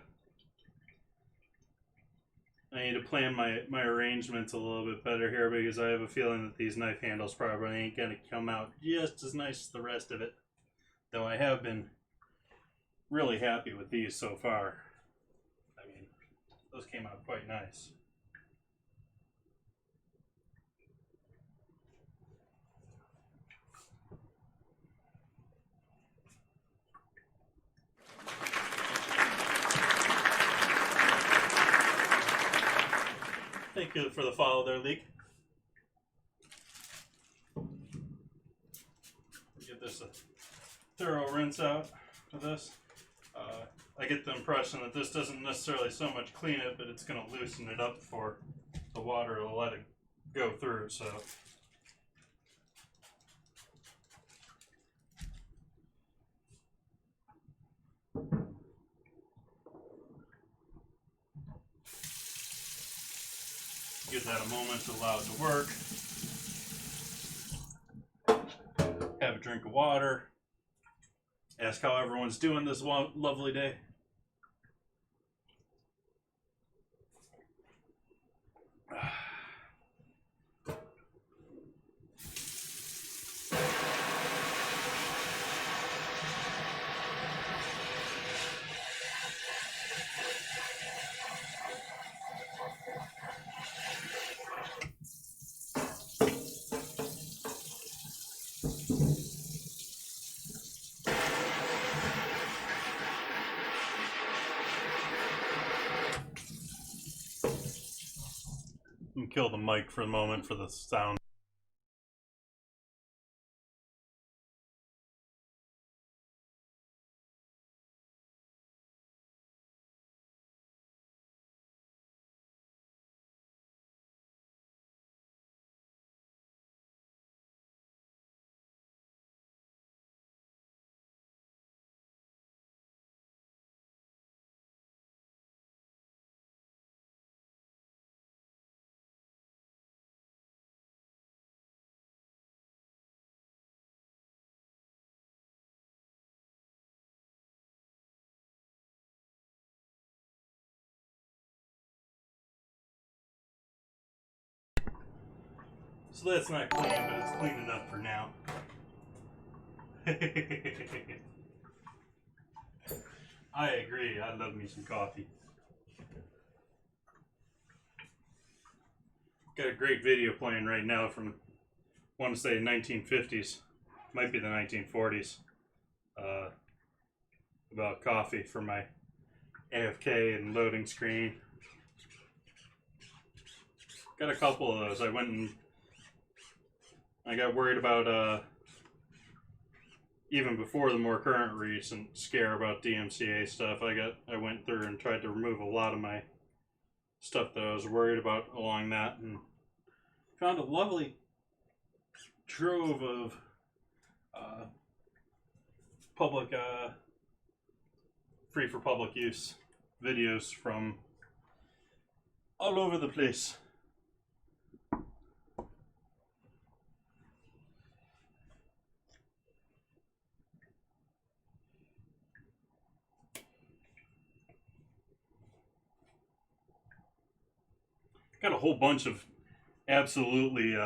need to plan my arrangements a little bit better here, because I have a feeling that these knife handles probably ain't gonna come out just as nice as the rest of it. Though I have been really happy with these so far. I mean, those came out quite nice. Thank you for the follow there, Leek. Give this a thorough rinse out of this. I get the impression that this doesn't necessarily so much clean it, but it's going to loosen it up for the water to let it go through. So give that a moment to allow it to work. Have a drink of water. Ask how everyone's doing this lovely day. Kill the mic for a moment for the sound. So that's not clean, but it's clean enough for now. I agree. I love me some coffee. Got a great video playing right now from, I want to say 1950s, might be the 1940s, about coffee for my AFK and loading screen. Got a couple of those. I went and I got worried about even before the more current recent scare about DMCA stuff. I went through and tried to remove a lot of my stuff that I was worried about along that, and found a lovely trove of public free for public use videos from all over the place. Got a whole bunch of absolutely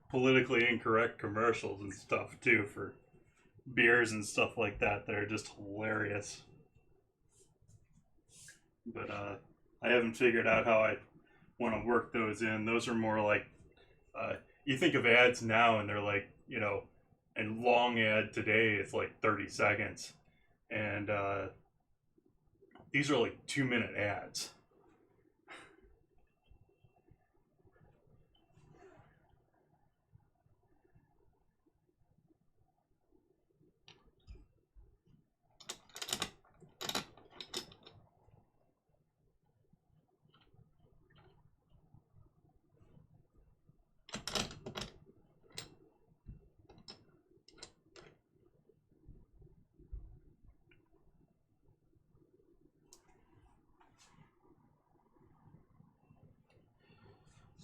politically incorrect commercials and stuff too for beers and stuff like that that are just hilarious. But I haven't figured out how I want to work those in. Those are more like you think of ads now and they're like, you know, a long ad today is like 30 seconds, and these are like 2-minute ads.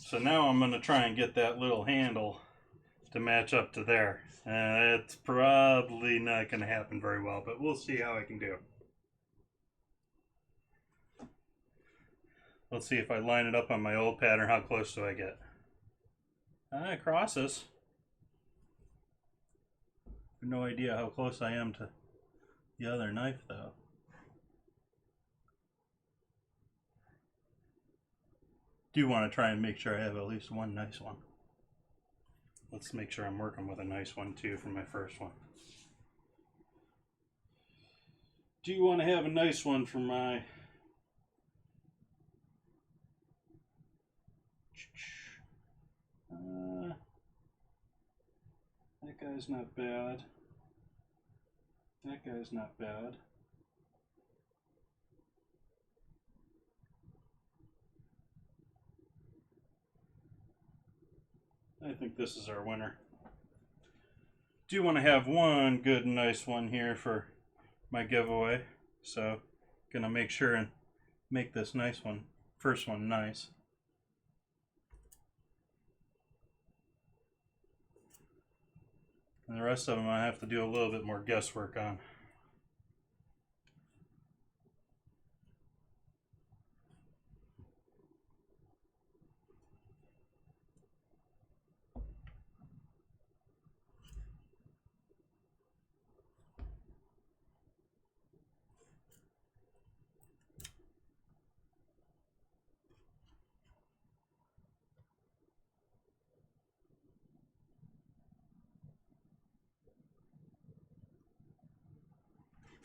So now I'm going to try and get that little handle to match up to there. It's probably not going to happen very well, but we'll see how I can do. Let's see if I line it up on my old pattern, how close do I get? It crosses. I have no idea how close I am to the other knife though. Do want to try and make sure I have at least one nice one. Let's make sure I'm working with a nice one too for my first one. Do you want to have a nice one for my that guy's not bad. That guy's not bad. I think this is our winner. Do want to have one good nice one here for my giveaway, so gonna make sure and make this nice one, first one, nice. And the rest of them I have to do a little bit more guesswork on.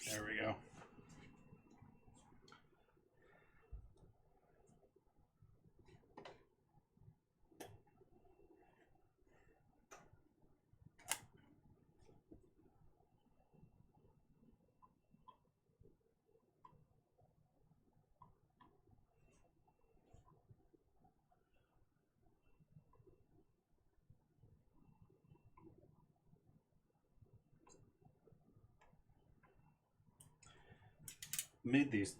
There we go. Made these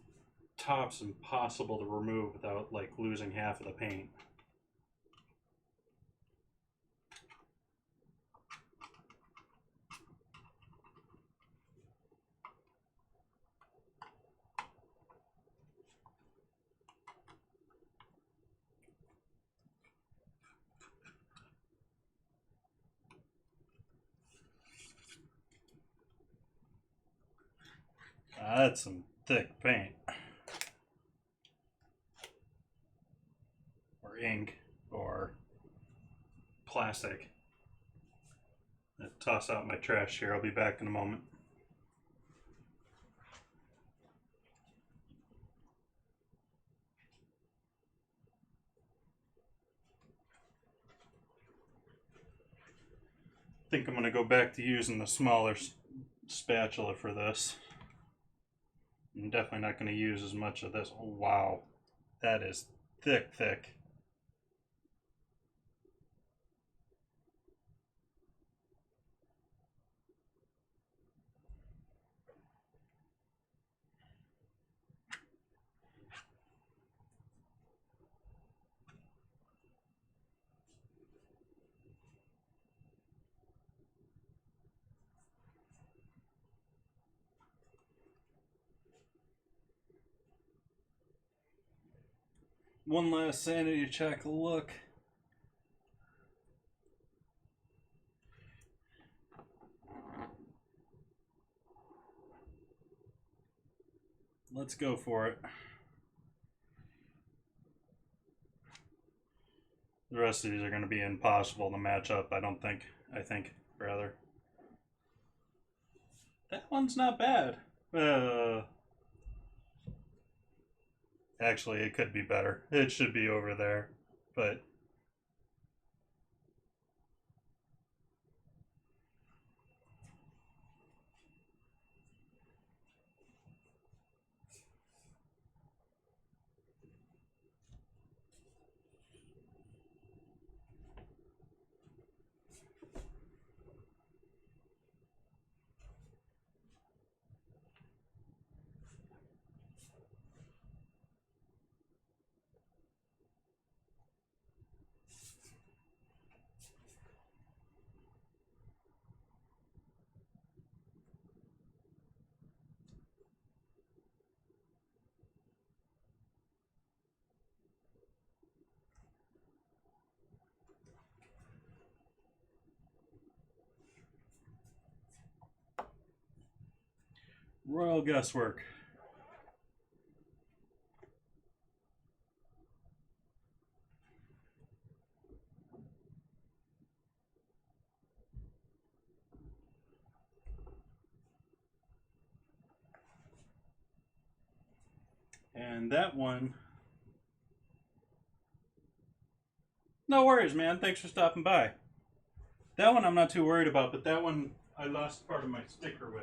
tops impossible to remove without like losing half of the paint. That's some thick paint. Or ink. Or plastic. I'll toss out my trash here. I'll be back in a moment. I think I'm going to go back to using the smaller spatula for this. I'm definitely not going to use as much of this. Oh, wow. That is thick, thick. One last sanity check look. Let's go for it. The rest of these are going to be impossible to match up, I think, rather. That one's not bad. Actually, it could be better. It should be over there, but royal guesswork. And that one, no worries, man. Thanks for stopping by. That one I'm not too worried about, but that one I lost part of my sticker with.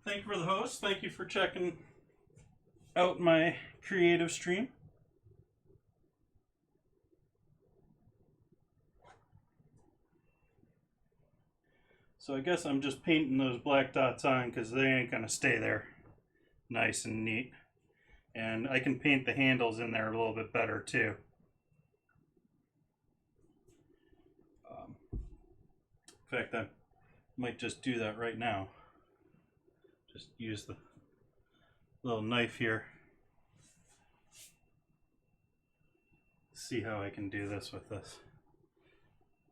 Thank you for the host. Thank you for checking out my creative stream. So I guess I'm just painting those black dots on because they ain't going to stay there nice and neat. And I can paint the handles in there a little bit better too. In fact, I might just do that right now. Just use the little knife here. See how I can do this with this.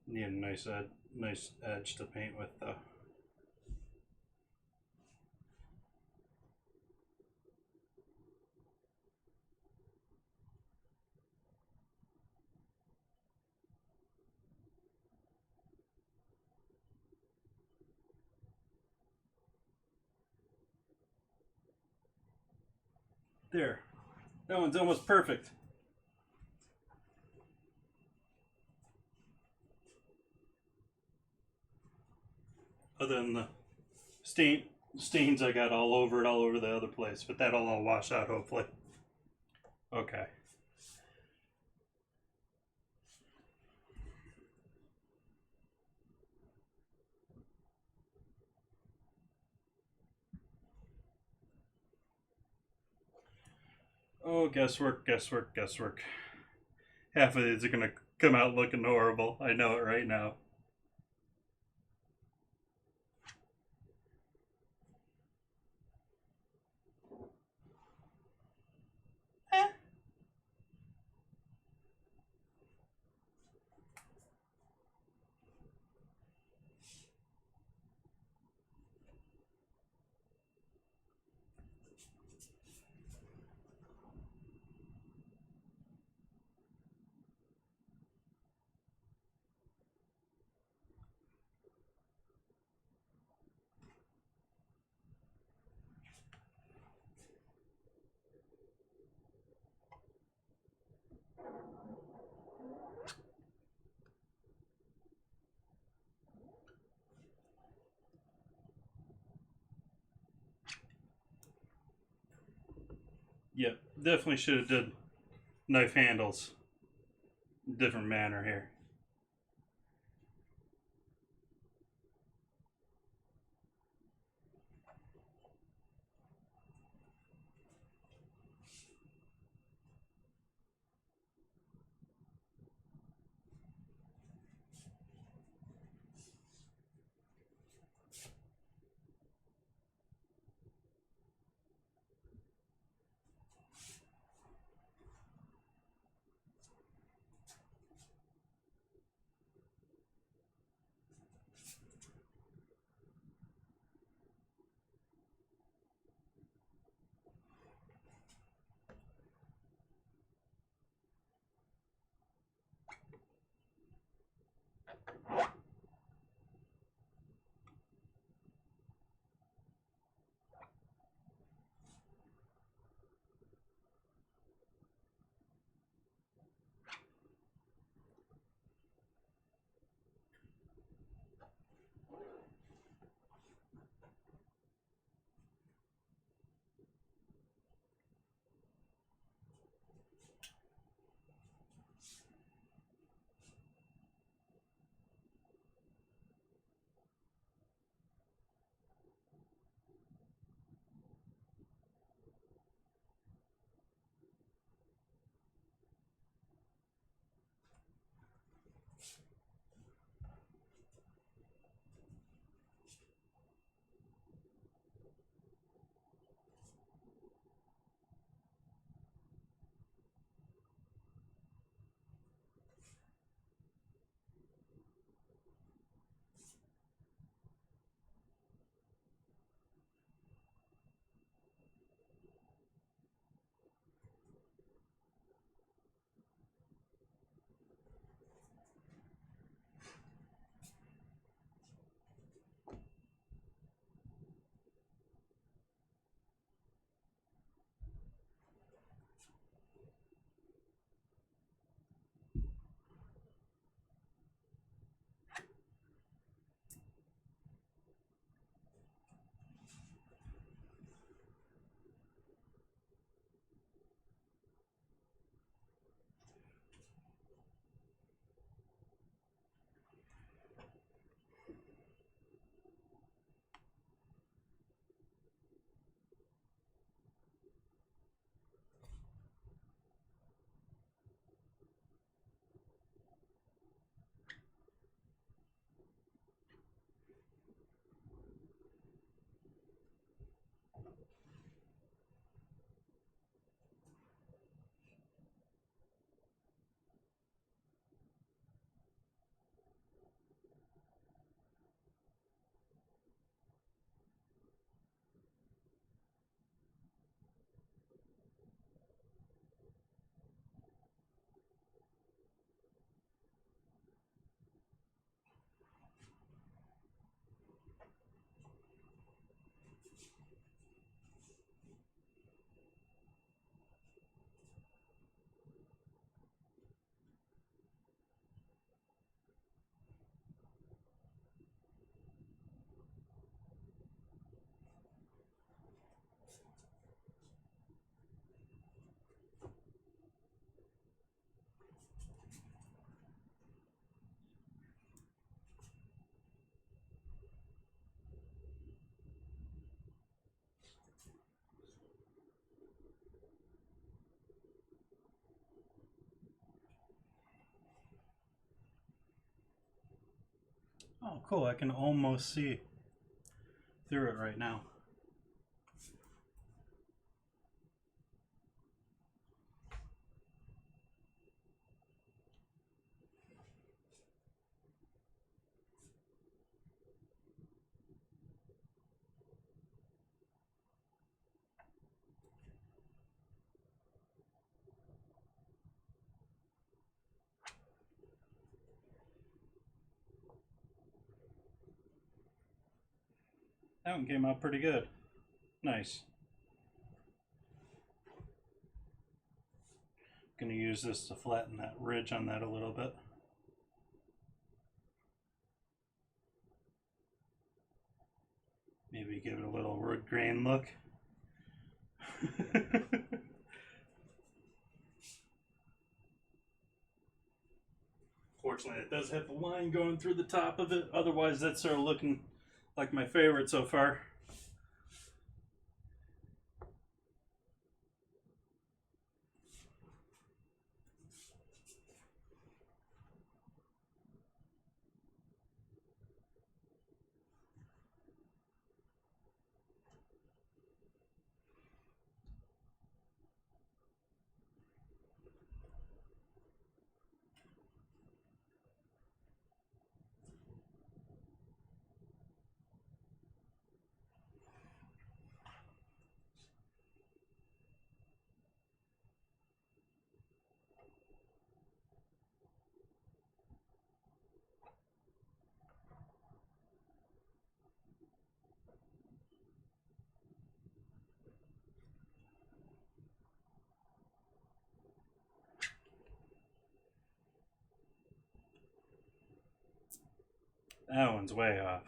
Need a nice edge to paint with though. There. That one's almost perfect. Other than the stains I got all over the other place, but that'll all wash out hopefully. Okay. Oh, guesswork, guesswork, guesswork. Half of these are gonna come out looking horrible. I know it right now. Yep, definitely should have did knife handles different manner here. Oh, cool. I can almost see through it right now. That one came out pretty good. Nice. Gonna use this to flatten that ridge on that a little bit. Maybe give it a little wood grain look. Unfortunately, it does have the line going through the top of it. Otherwise, that's sort of looking like my favorite so far. That one's way off.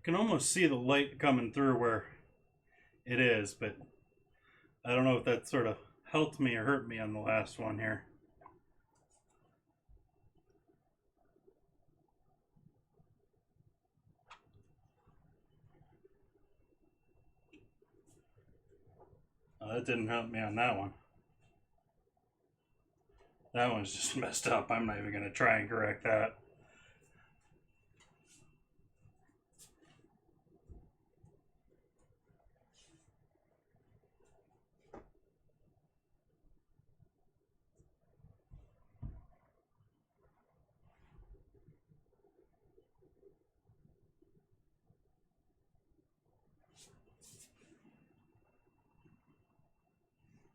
You can almost see the light coming through where it is, but I don't know if that sort of helped me or hurt me on the last one here. That didn't help me on that one. That one's just messed up. I'm not even going to try and correct that.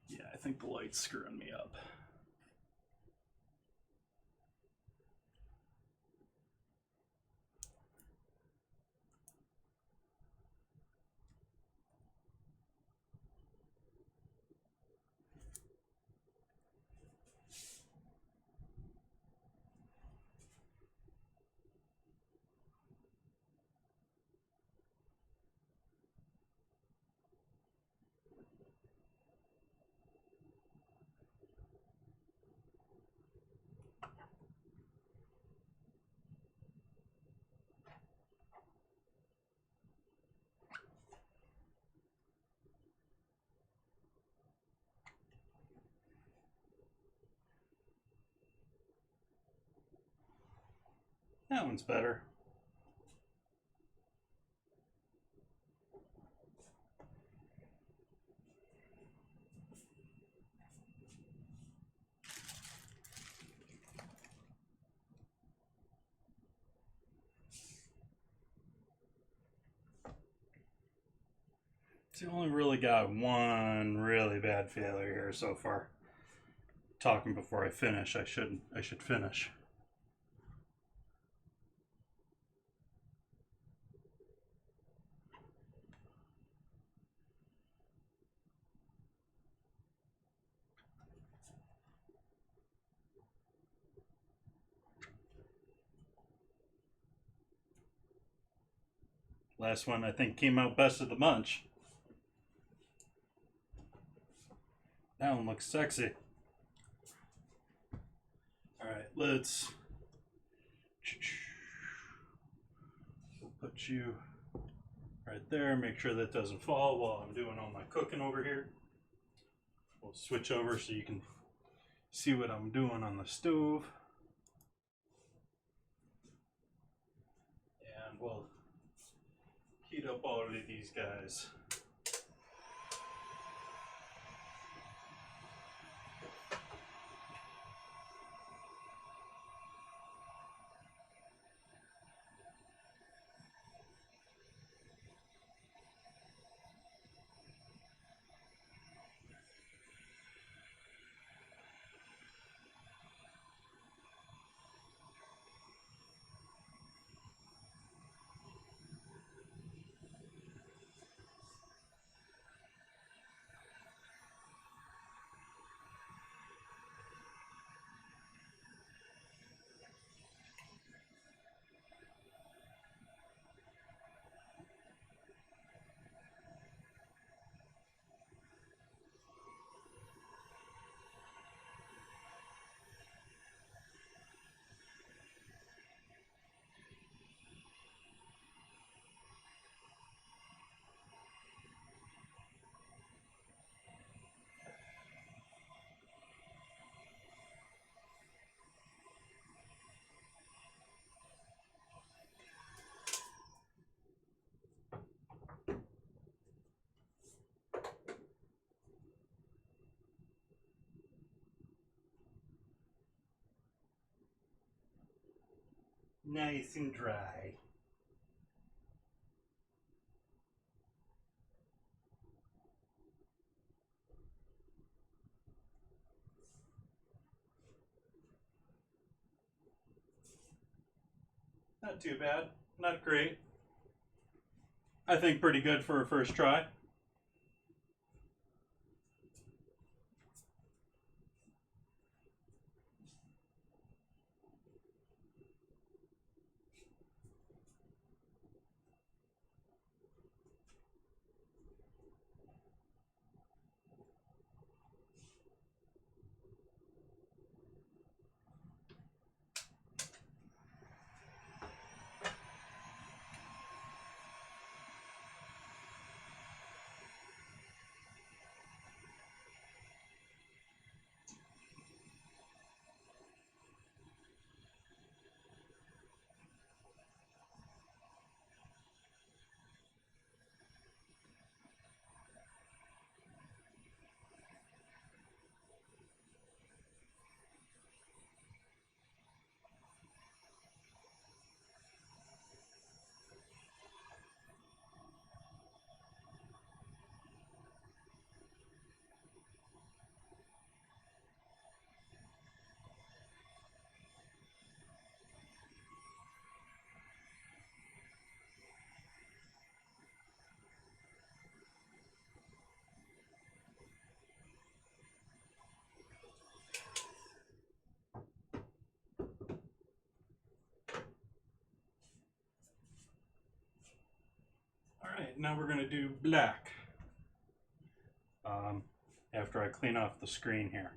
Yeah, I think the light's screwing me up. That one's better. It's only really got one really bad failure here so far. Talking before I finish, I should finish. Last one I think came out best of the bunch. That one looks sexy. Alright, let's put you right there. Make sure that doesn't fall while I'm doing all my cooking over here. We'll switch over so you can see what I'm doing on the stove. And we'll heat up all of these guys. Nice and dry. Not too bad. Not great. I think pretty good for a first try. Alright, now we're going to do black. After I clean off the screen here.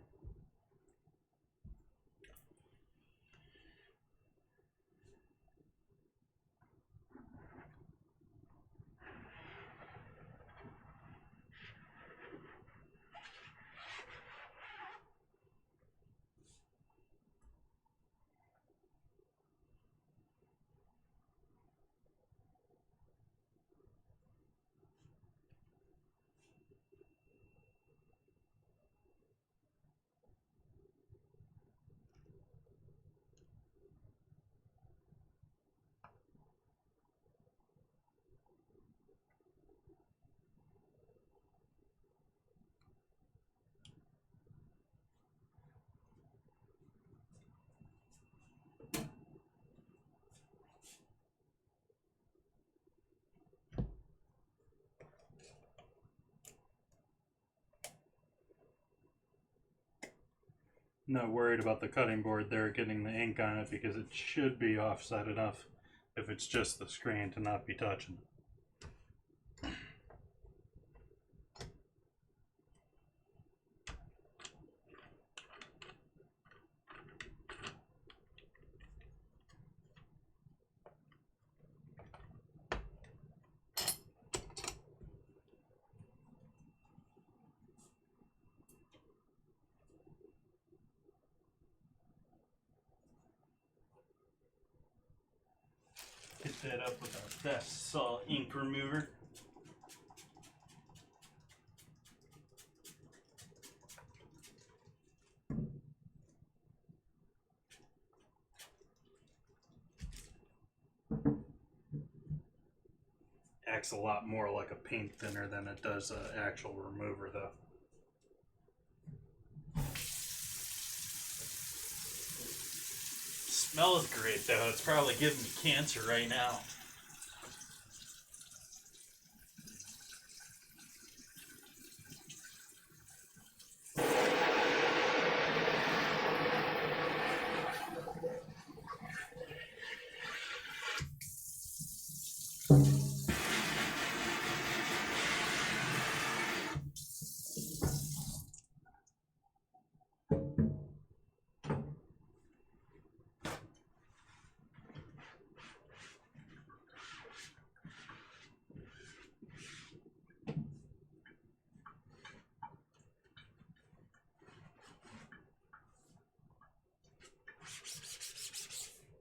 Not worried about the cutting board there getting the ink on it because it should be offset enough if it's just the screen to not be touching. Hit that up with our best saw ink remover. Acts a lot more like a paint thinner than it does an actual remover though. Smells great though, it's probably giving me cancer right now.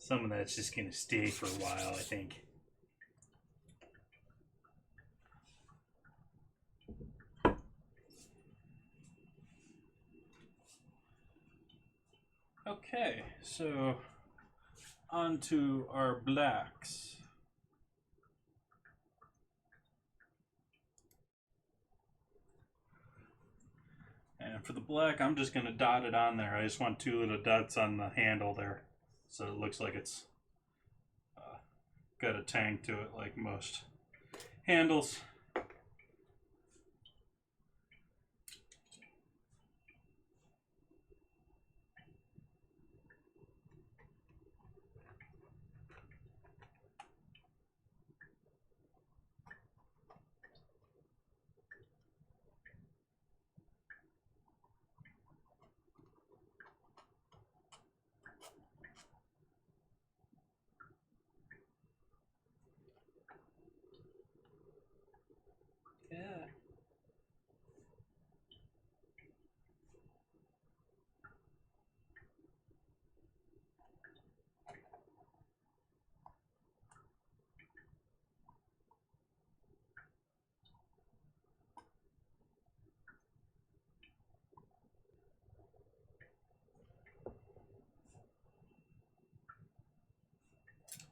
Some of that's just going to stay for a while, I think. Okay, so onto our blacks. And for the black, I'm just going to dot it on there. I just want 2 little dots on the handle there, so it looks like it's got a tang to it like most handles. Yeah.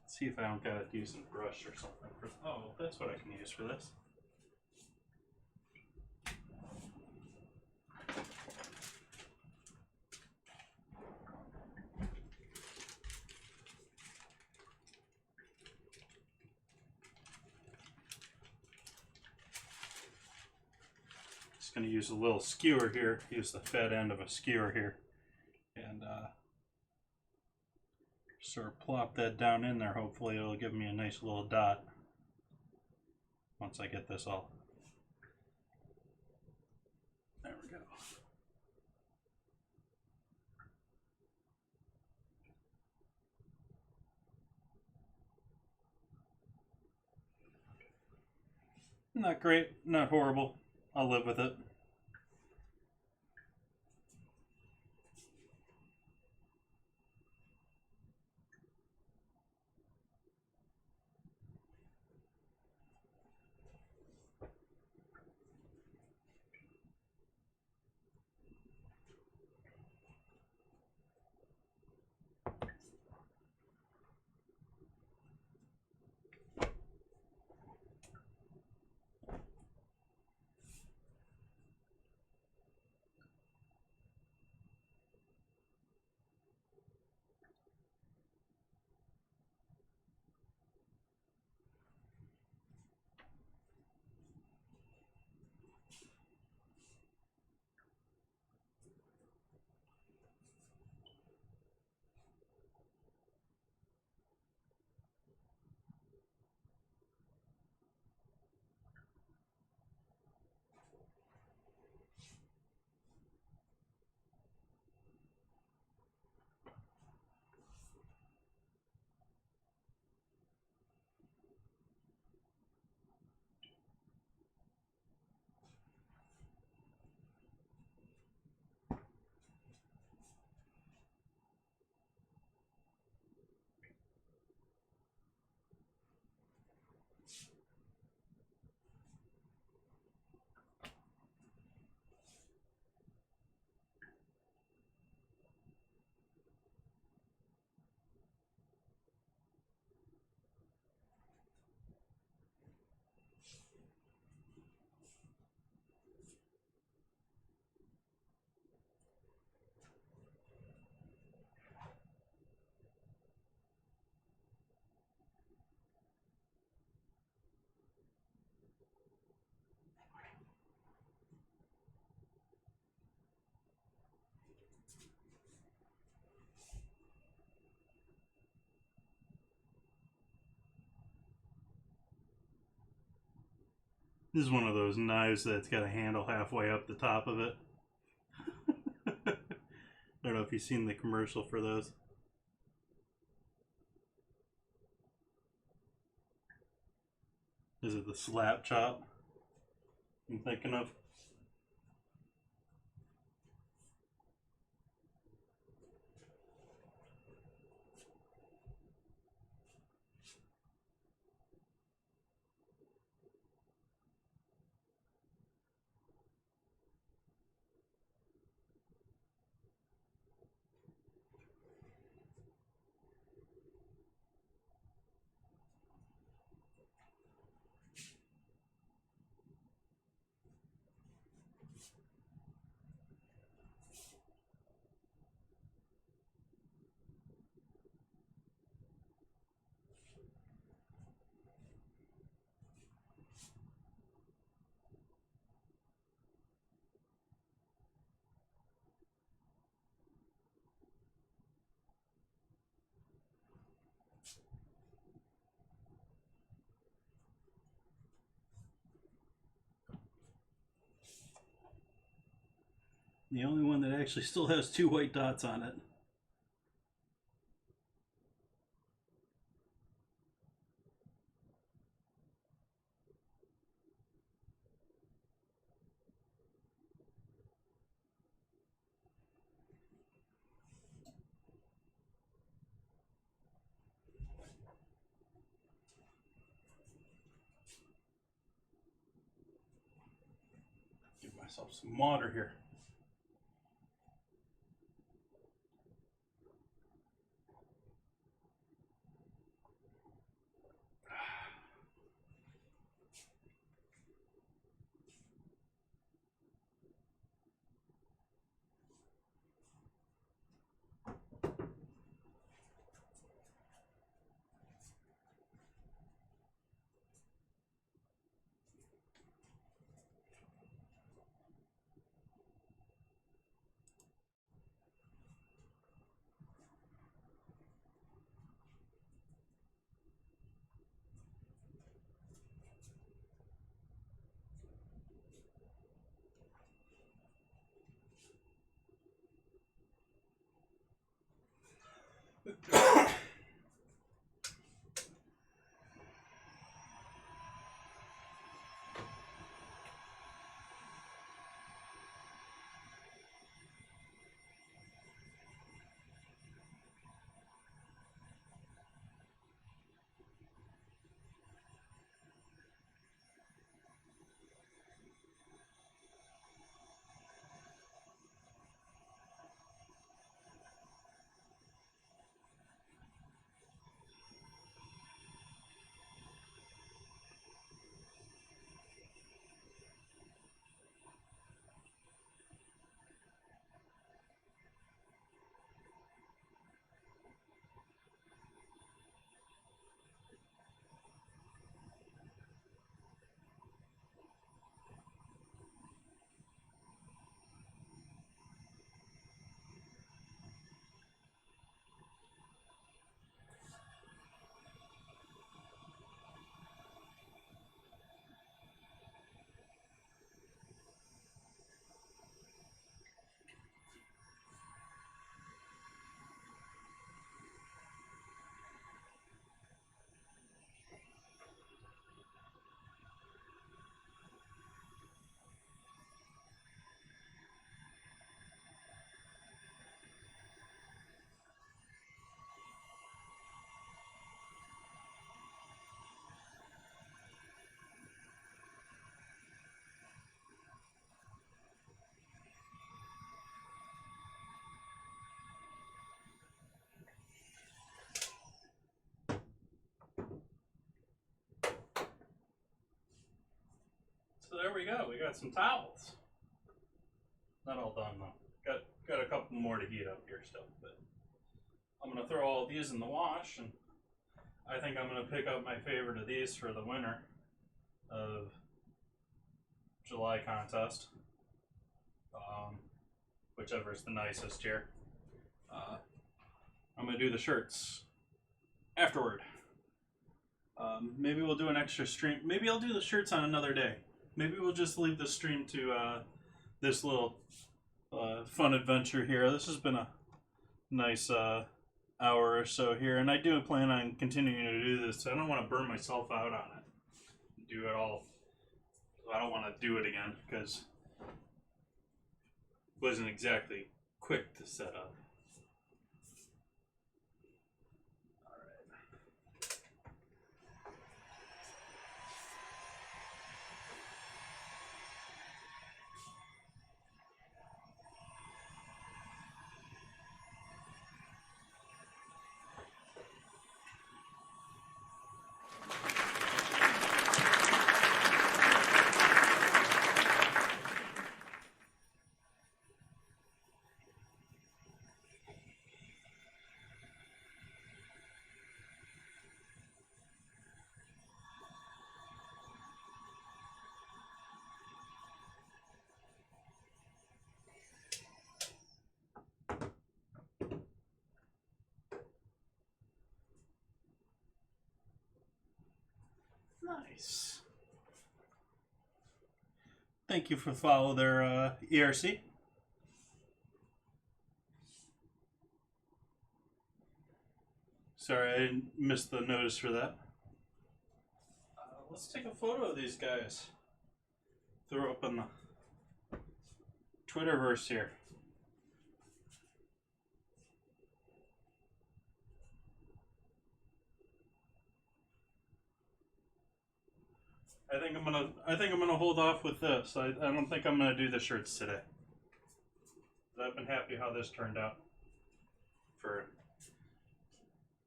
See if I don't got a decent brush or something. Oh, that's what I can use for this. Just going to use a little skewer here. Use the fed end of a skewer here. And sort of plop that down in there. Hopefully it'll give me a nice little dot once I get this all. There we go. Not great, not horrible. I'll live with it. This is one of those knives that's got a handle halfway up the top of it. I don't know if you've seen the commercial for those. Is it the slap chop I'm thinking of? The only one that actually still has 2 white dots on it. Give myself some water here. So there we go. We got some towels. Not all done though. Got a couple more to heat up here still, but I'm gonna throw all these in the wash, and I think I'm gonna pick up my favorite of these for the winner of July contest. Whichever is the nicest here. I'm gonna do the shirts afterward. Maybe we'll do an extra stream. Maybe I'll do the shirts on another day. Maybe we'll just leave the stream to this little fun adventure here. This has been a nice hour or so here, and I do plan on continuing to do this. I don't want to burn myself out on it. Do it all. I don't want to do it again because it wasn't exactly quick to set up. Nice. Thank you for follow their ERC. Sorry, I missed the notice for that. Let's take a photo of these guys. Throw up on the Twitterverse here. I think I'm gonna hold off with this. I don't think I'm gonna do the shirts today. But I've been happy how this turned out for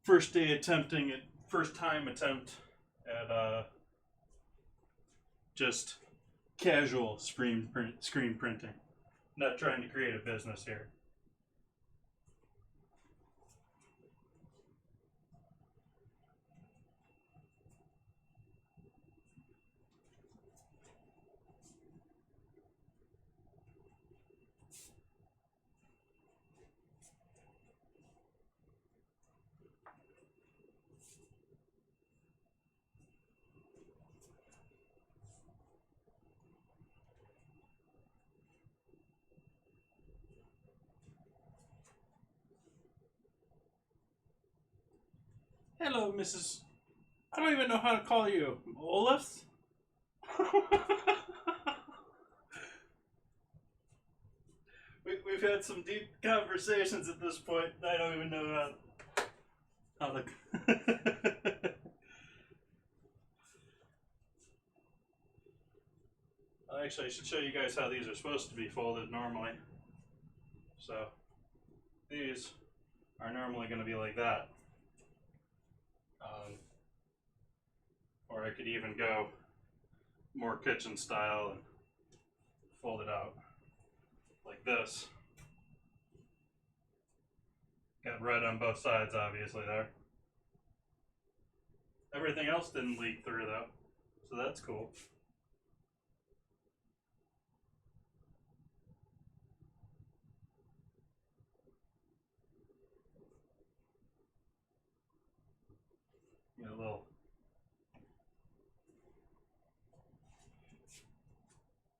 first time attempt at just casual screen printing. Not trying to create a business here. Hello, Mrs. I don't even know how to call you. Olaf? We've had some deep conversations at this point. I don't even know how to... Actually, I should show you guys how these are supposed to be folded normally. So, these are normally going to be like that. Or I could even go more kitchen style and fold it out like this. Got red on both sides, obviously, there. Everything else didn't leak through, though, so that's cool. Get a little...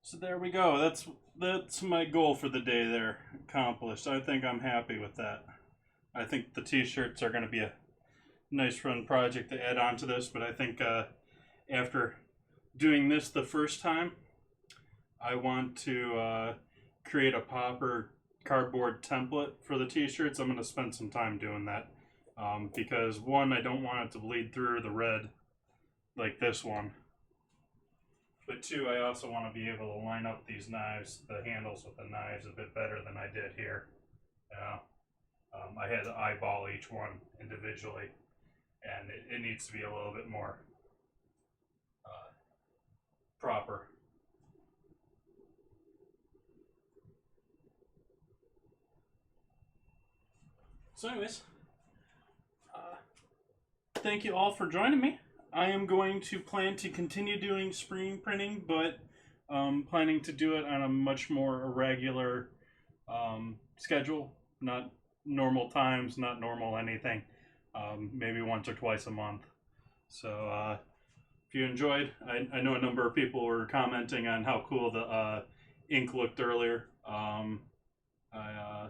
So there we go. That's my goal for the day there, accomplished. I think I'm happy with that. I think the t-shirts are going to be a nice fun project to add on to this, but I think after doing this the first time, I want to create a popper cardboard template for the t-shirts. I'm going to spend some time doing that because one, I don't want it to bleed through the red like this one. But two, I also want to be able to line up these knives, the handles with the knives, a bit better than I did here. I had to eyeball each one individually, and it needs to be a little bit more proper. So anyways, thank you all for joining me. I am going to plan to continue doing screen printing, but planning to do it on a much more irregular schedule, not normal times, not normal anything, maybe once or twice a month. So if you enjoyed, I know a number of people were commenting on how cool the ink looked earlier. I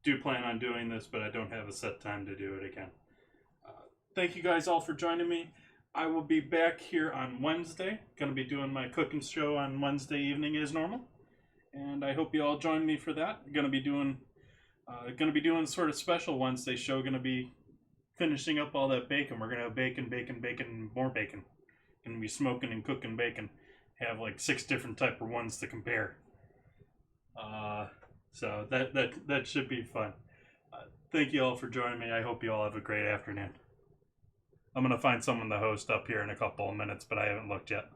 do plan on doing this, but I don't have a set time to do it again. Thank you guys all for joining me. I will be back here on Wednesday. Going to be doing my cooking show on Wednesday evening as normal, and I hope you all join me for that. Going to be doing sort of special Wednesday show. Going to be finishing up all that bacon. We're going to have bacon, more bacon. Going to be smoking and cooking bacon. Have like 6 different type of ones to compare. So that should be fun. Thank you all for joining me. I hope you all have a great afternoon. I'm going to find someone to host up here in a couple of minutes, but I haven't looked yet.